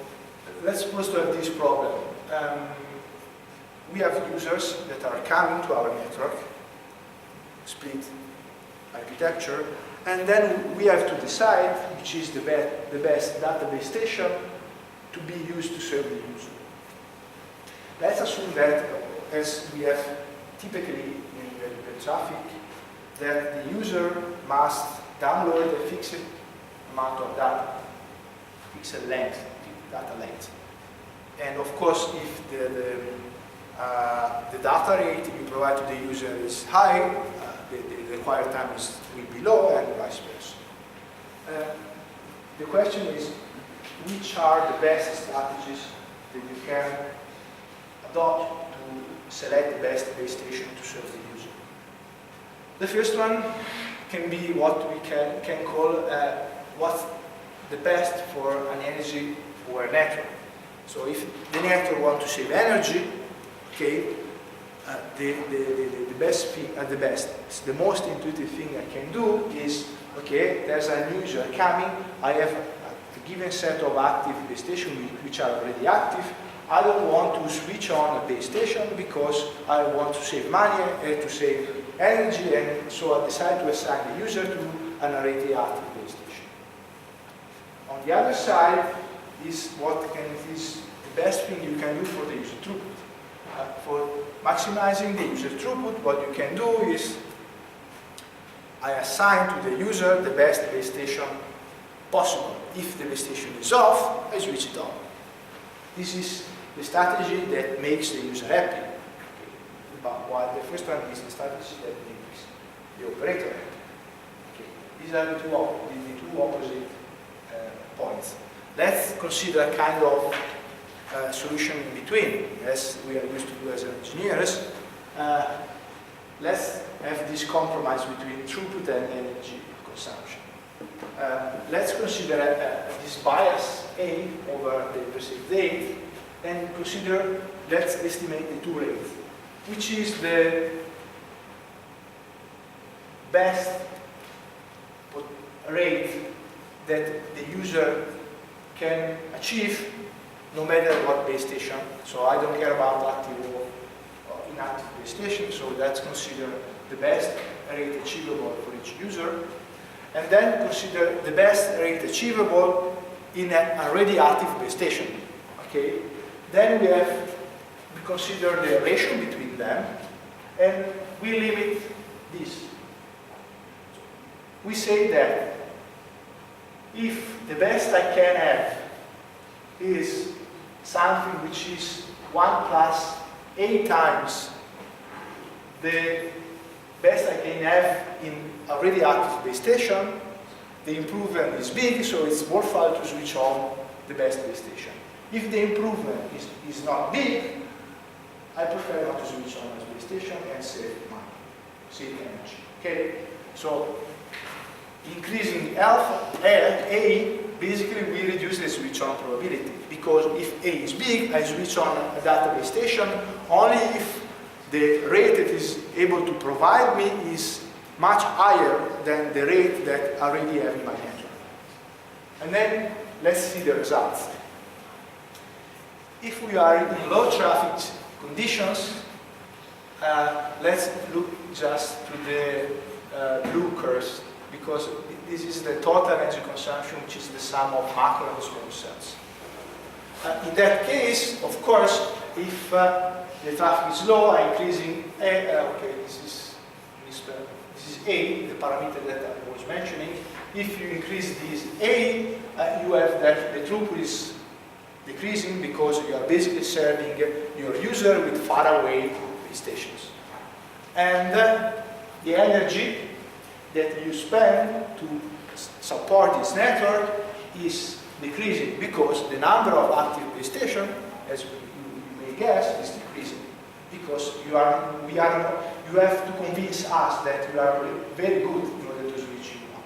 let's suppose to have this problem. We have users that are coming to our network, split architecture, and then we have to decide which is the best database station to be used to serve the user. Let's assume that, as we have typically in the traffic, that the user must download a fixed amount of data, fixed length, data length. And of course, if the data rate you provide to the user is high, the required time will be low, and vice versa. The question is, which are the best strategies that you can adopt to select the best base station to serve the user? The first one can be what we can call what's the best for an energy-aware network. So if the network wants to save energy, okay, the best thing, the most intuitive thing I can do is, okay, there's a user coming, I have a given set of active base stations which are already active. I don't want to switch on a base station because I want to save money and to save energy, and so I decide to assign the user to an already active base station. On the other side is the best thing you can do for the user throughput. For maximizing the user throughput, what you can do is I assign to the user the best base station possible. If the base station is off, I switch it on. This is the strategy that makes the user happy. Okay. But while the first one is the strategy that makes the operator happy. Okay. These are the two opposite points. Let's consider a kind of solution in between, as we are used to do as engineers. Let's have this compromise between throughput and energy consumption. Let's consider this bias A over the perceived rate, and consider, let's estimate the two rates, which is the best rate that the user can achieve no matter what base station. So I don't care about active or inactive base station, so let's consider the best rate achievable for each user, and then consider the best rate achievable in an already active base station. Okay? Then we consider the ratio between them, and we limit this. We say that if the best I can have is something which is 1 plus 8 times the best I can have in already active base station, the improvement is big, so it's worthwhile to switch on the best base station. If the improvement is not big, I prefer not to switch on the base station and save money, save energy. Okay? So increasing alpha A, basically we reduce the switch on probability, because if A is big, I switch on a database station only if the rate it is able to provide me is much higher than the rate that I already have in my network. And then let's see the results. If we are in low traffic conditions, let's look just to the blue curves, because this is the total energy consumption, which is the sum of macro and small cells. In that case, of course, if the traffic is low, I'm increasing A. Okay, this is A, the parameter that I was mentioning. If you increase this A, you have that the throughput is decreasing because you are basically serving your user with faraway base stations. And the energy that you spend to support this network is decreasing because the number of active base stations, as you may guess, is decreasing. Because you have to convince us that you are very good in order to switch you on.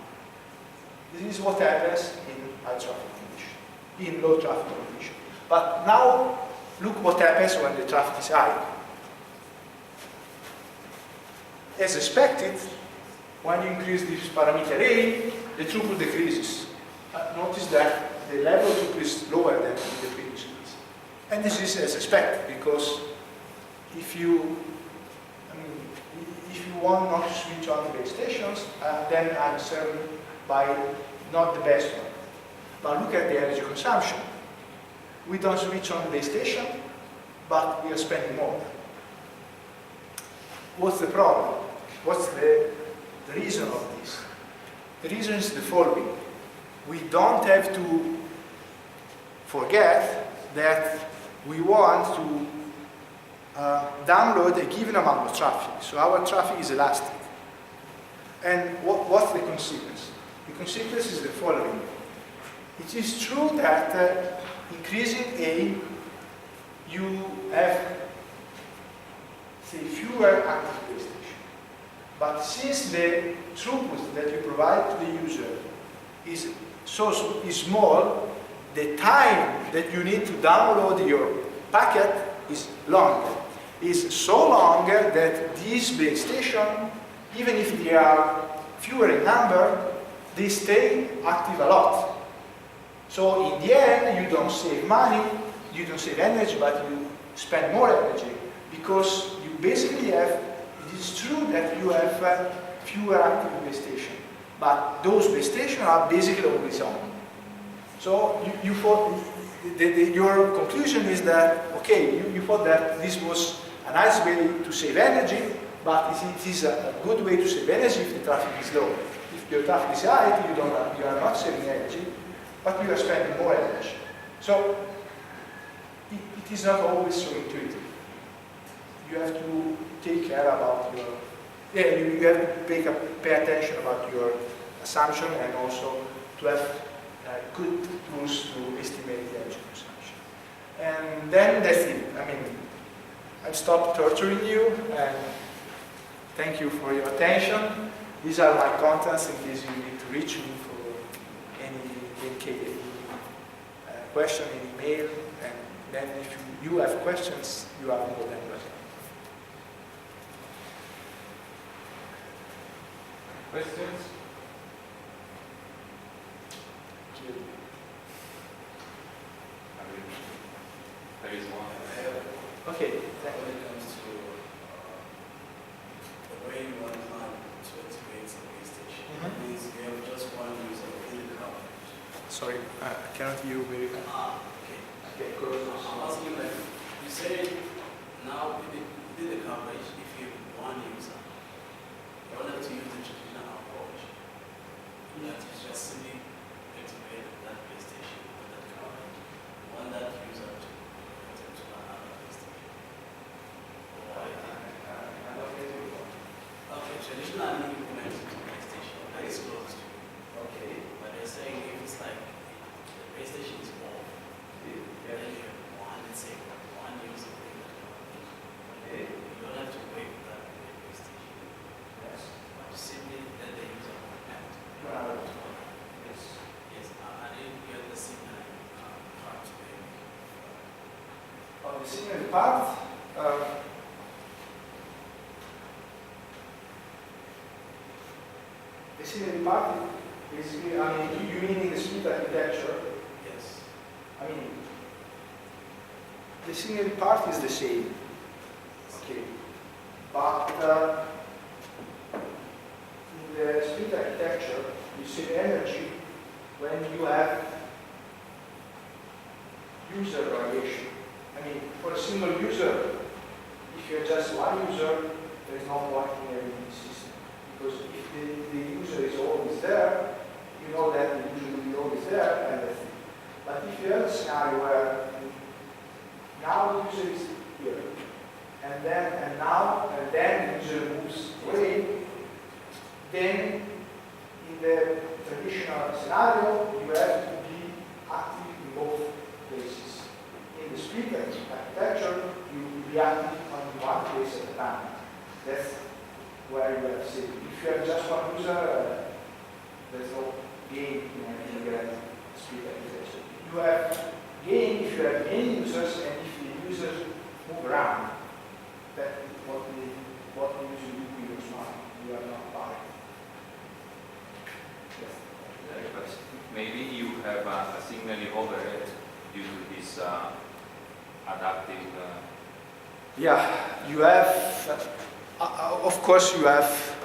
This is what happens in high traffic condition, in low traffic condition. But now look what happens when the traffic is high. As expected, when you increase this parameter A, the throughput decreases. Notice that the level of throughput is lower than in the previous case. And this is as expected, because if you want not to switch on the base stations, then I'm served by not the best one. But look at the energy consumption. We don't switch on the base station, but we are spending more. What's the problem? What's the reason of this? The reason is the following. We don't have to forget that we want to download a given amount of traffic. So our traffic is elastic. And what's the consequence? The consequence is the following. It is true that increasing A, you have, say, fewer active base stations. But since the throughput that you provide to the user is small, the time that you need to download your packet is longer. Is so long that these base stations, even if they are fewer in number, they stay active a lot. So in the end, you don't save money, you don't save energy, but you spend more energy because you basically have, it is true that you have fewer active base stations, but those base stations are basically always on. So you thought, your conclusion is that, okay, you thought that this was a nice way to save energy, but it is a good way to save energy if the traffic is low. If your traffic is high, you are not saving energy, but you are spending more energy. So it is not always so intuitive. You have to take care about your, you have to pay attention about your assumption and also to have good tools to estimate the energy consumption. And then that's it. I mean, I've stopped torturing you and thank you for your attention. These are my contacts in case you need to reach me for any question, any email, and then if you have questions, you are more than welcome. Questions? There is one. Okay. When it comes to the way you want to integrate a base station, means we have just one user in the coverage. Sorry, I cannot hear you very well. Okay. Okay, good. I'm asking like, you say now within the coverage, if you have one user, in order to use the traditional approach, you have to just simply integrate that base station with that coverage. Want that user to connect to another base station. Okay, traditionally you connect to the base station that is close to you. Okay. But they're saying if it's like the base station is off, then you have one, let's say one user in that coverage. Okay. You don't have to wait for that base station. Yes. But you simply let the user connect. Yes. Yes, I didn't get the signal part today. On the signal part, the signal part is basically, I mean, you mean in the split architecture? Yes. I mean, the signal part is the same. Okay. But in the split architecture, you save energy when you have user variation. I mean, for a single user, if you have just one user, there is no point in having the system. Because if the user is always there, you know that the user will be always there, and that's it. But if you have a scenario where now the user is here, and then the user moves away, then in the traditional scenario, you have to be active in both places. In the split architecture, you will be active on one place at a time. That's where you have saved. If you have just one user, there's no gain in having a split architecture. You have gain if you have many users and if the users move around. That's what we usually do with your smart. You are not buying. Yes. But maybe you have a signaling overhead due to this adaptive. Yeah, you have. Of course, you have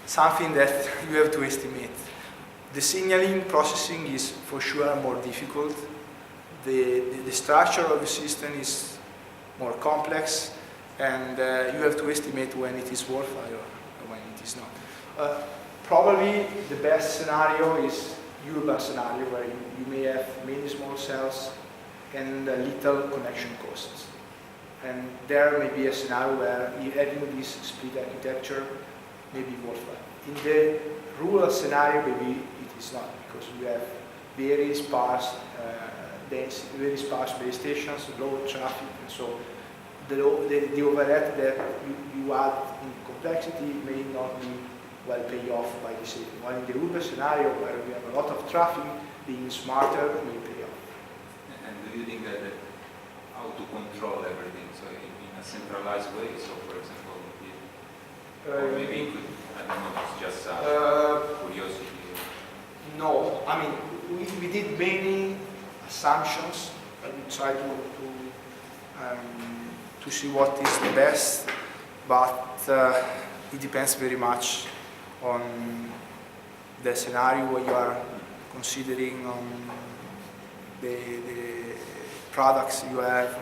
something that you have to estimate. The signaling processing is for sure more difficult. The structure of the system is more complex, and you have to estimate when it is worthwhile or when it is not. Probably the best scenario is urban scenario where you may have many small cells and little connection costs. And there may be a scenario where having this split architecture may be worthwhile. In the rural scenario, maybe it is not, because we have very sparse very sparse base stations, low traffic, and so the overhead that you add in complexity may not be well paid off by the saving. While in the urban scenario, where we have a lot of traffic, being smarter may pay off. And do you think that how to control everything, so in a centralized way? So, for example, or maybe you could, I don't know, it's just curiosity. No, I mean, we did many assumptions, and we try to see what is the best, but it depends very much on the scenario what you are considering, on the products you have.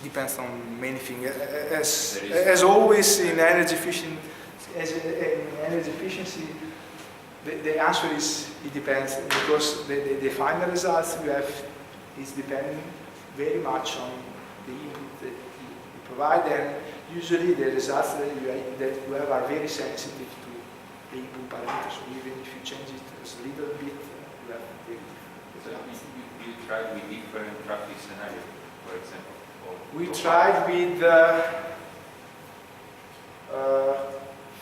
Depends on many things. As always in energy efficiency, the answer is it depends, because the final results you have is depending very much on the input that you provide, and usually the results that you have are very sensitive to the input parameters. So even if you change it a little bit, you have very different results. You tried with different traffic scenarios, for example? We tried with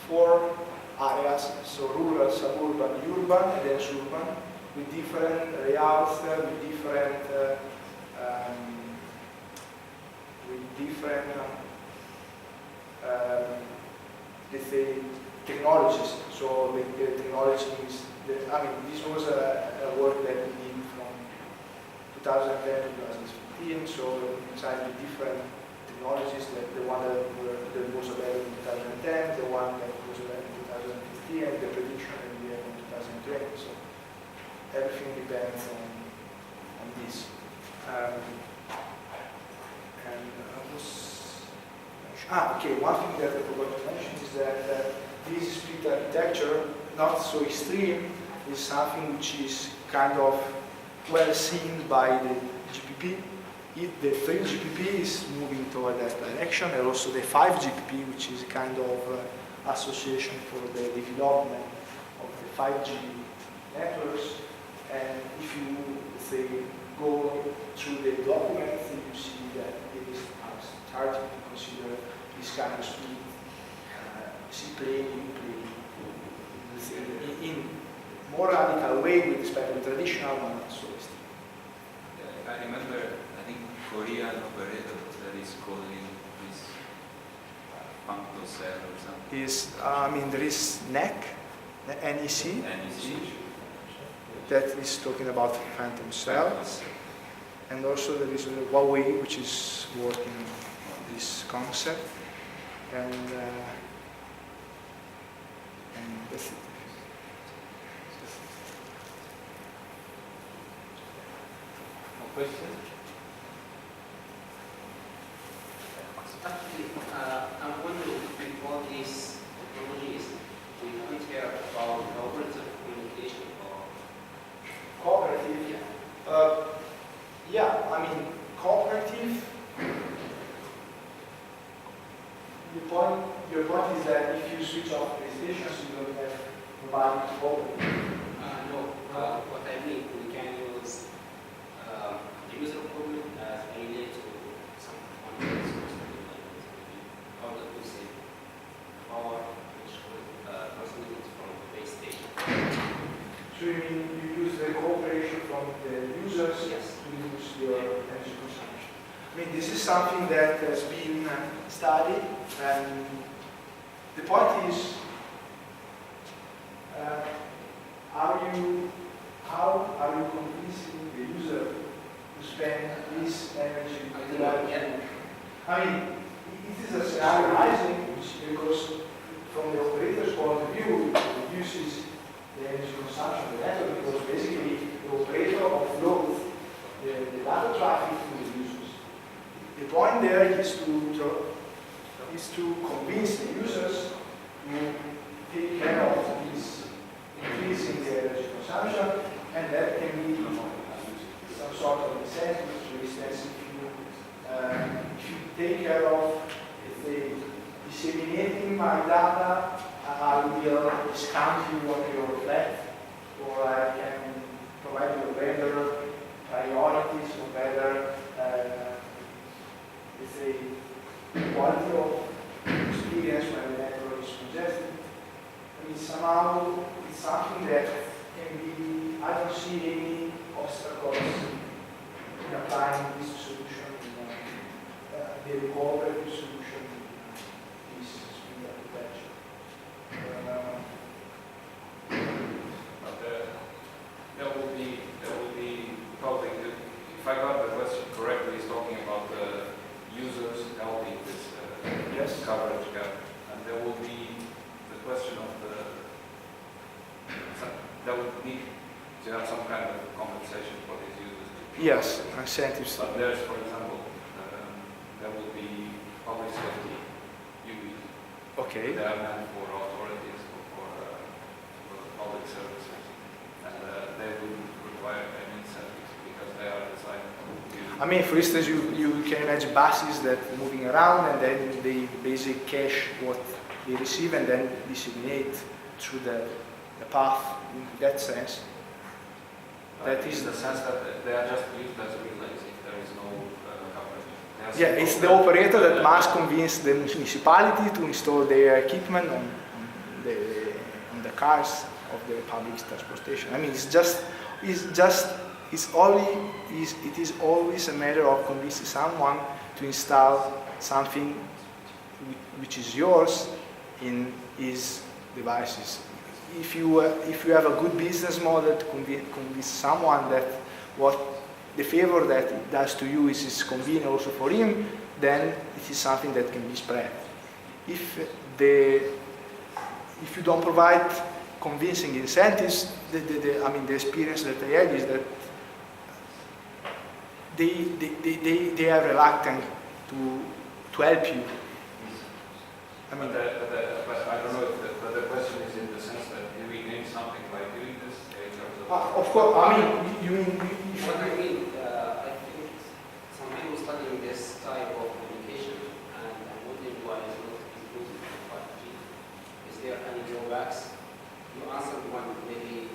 4 areas, so rural, suburban, urban, and then suburban, with different layouts, with different let's say, technologies. So the technology is, I mean, this was a work that we did from 2010 to 2015, so we tried with different technologies, that the one that was available in 2010, the one that was available in 2015, and the prediction that we have in 2020. So everything depends on this. Okay, one thing that I forgot to mention is that this split architecture, not so extreme, is something which is kind of well seen by the GPP. The 3GPP is moving toward that direction, and also the 5GPP, which is a kind of association for the development of the 5G networks. And if you, say, go through the documents, you see that it is starting to consider this kind of split, C-plane, U-plane, in more radical way with respect to the traditional one, not so extreme. I remember, I think, Korean operator that is calling this puncto cell or something. I mean, there is NEC, NEC, that is talking about phantom cells, and also there is Huawei, which is working on this concept, and that's it. No question? Actually, I'm wondering with all these technologies, we don't care about cooperative communication or Cooperative? Yeah, I mean, cooperative, your point is that if you switch off the stations, you don't have nobody to cooperate. no. What I mean, we can use the user code as a relay to some context or something like this. How that we say power which transmitted from the base station. So you mean you use the cooperation from the users Yes. to reduce your energy consumption? I mean, this is something that has been studied, and the point is, how are you convincing the user to spend this energy? I mean, it is a scenario because from the operator's point of view, it reduces the energy consumption of the network, because basically the operator offloads the data traffic to the users. The point there is to convince the users to take care of this increasing the energy consumption, and that can be some sort of incentive. For instance, if you take care of, let's say, disseminating my data. I will discount you on your flat, or I can provide you better priorities or better, let's say, quality of experience when the network is congested. I mean, somehow it's something that can be, I don't see any obstacles in applying this solution, the cooperative solution in this speed architecture. But there will be probably, if I got the question correctly, he's talking about the users helping this Yes. coverage gap, and there will be the question of there would need to have some kind of compensation for these users. Yes, incentives. But there's, for example, there will be public safety UBs. Okay. They are meant for authorities for public services, and they wouldn't require any incentives because they are designed to. I mean, for instance, you can imagine buses that moving around and then they basically cache what they receive and then disseminate through the path in that sense. That is in the sense that they are just used as relays if there is no coverage. Yeah, it's the operator that must convince the municipality to install their equipment on the cars of the public transportation. I mean, it is always a matter of convincing someone to install something which is yours in his devices. If you have a good business model to convince someone that what the favor that it does to you is convenient also for him, then it is something that can be spread. If you don't provide convincing incentives, the experience that I had is that they are reluctant to help you. I mean, but I don't know if but the question is in the sense that do we need something by doing this in terms of... of course, I mean, you mean... What I mean, I think some people studying this type of communication, and I'm wondering why it's not included in 5G. Is there any drawbacks? You answered one, maybe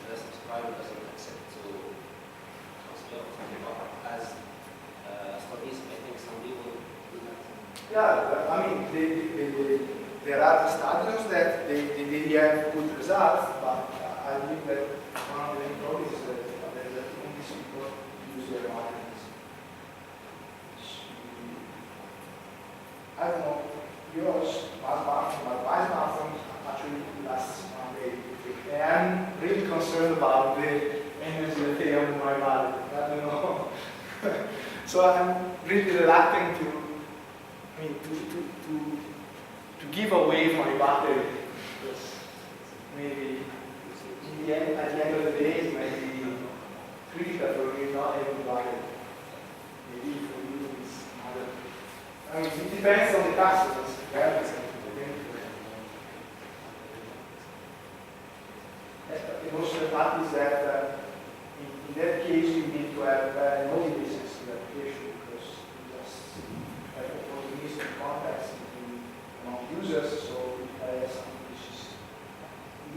the subscriber doesn't accept to transfer something, but as studies, I think some people do that. Yeah, I mean, there are studies that they have good results, but I think that one of the main problems is that only people use their markets. I don't know, yours, my smartphone actually lasts one day. And I'm really concerned about the energy that they have in my body. I don't know. So I'm really reluctant to give away my battery, because maybe at the end of the day it might be critical for me not having battery. Maybe for you it's other. I mean, it depends on the customers. Also the fact is that in that case you need to have no devices in the application, because you just have opportunities and contacts among users, so if I have something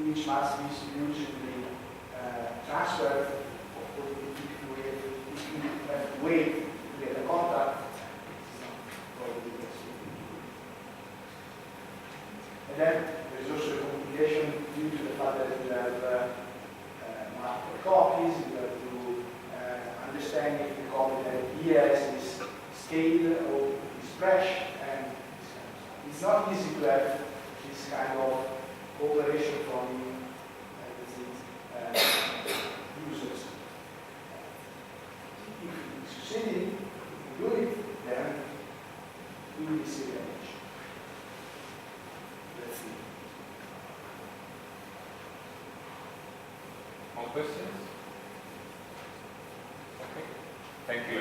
which must be usually transferred, of course, if you have to wait to get a contact, it's not probably the best. And then there's also a complication due to the fact that you have multiple copies, you have to understand if the copy that he has is scaled or is fresh, and it's not easy to have this kind of cooperation from users. If you succeed in doing it, then we will see the image. Let's see. More questions? Okay. Thank you.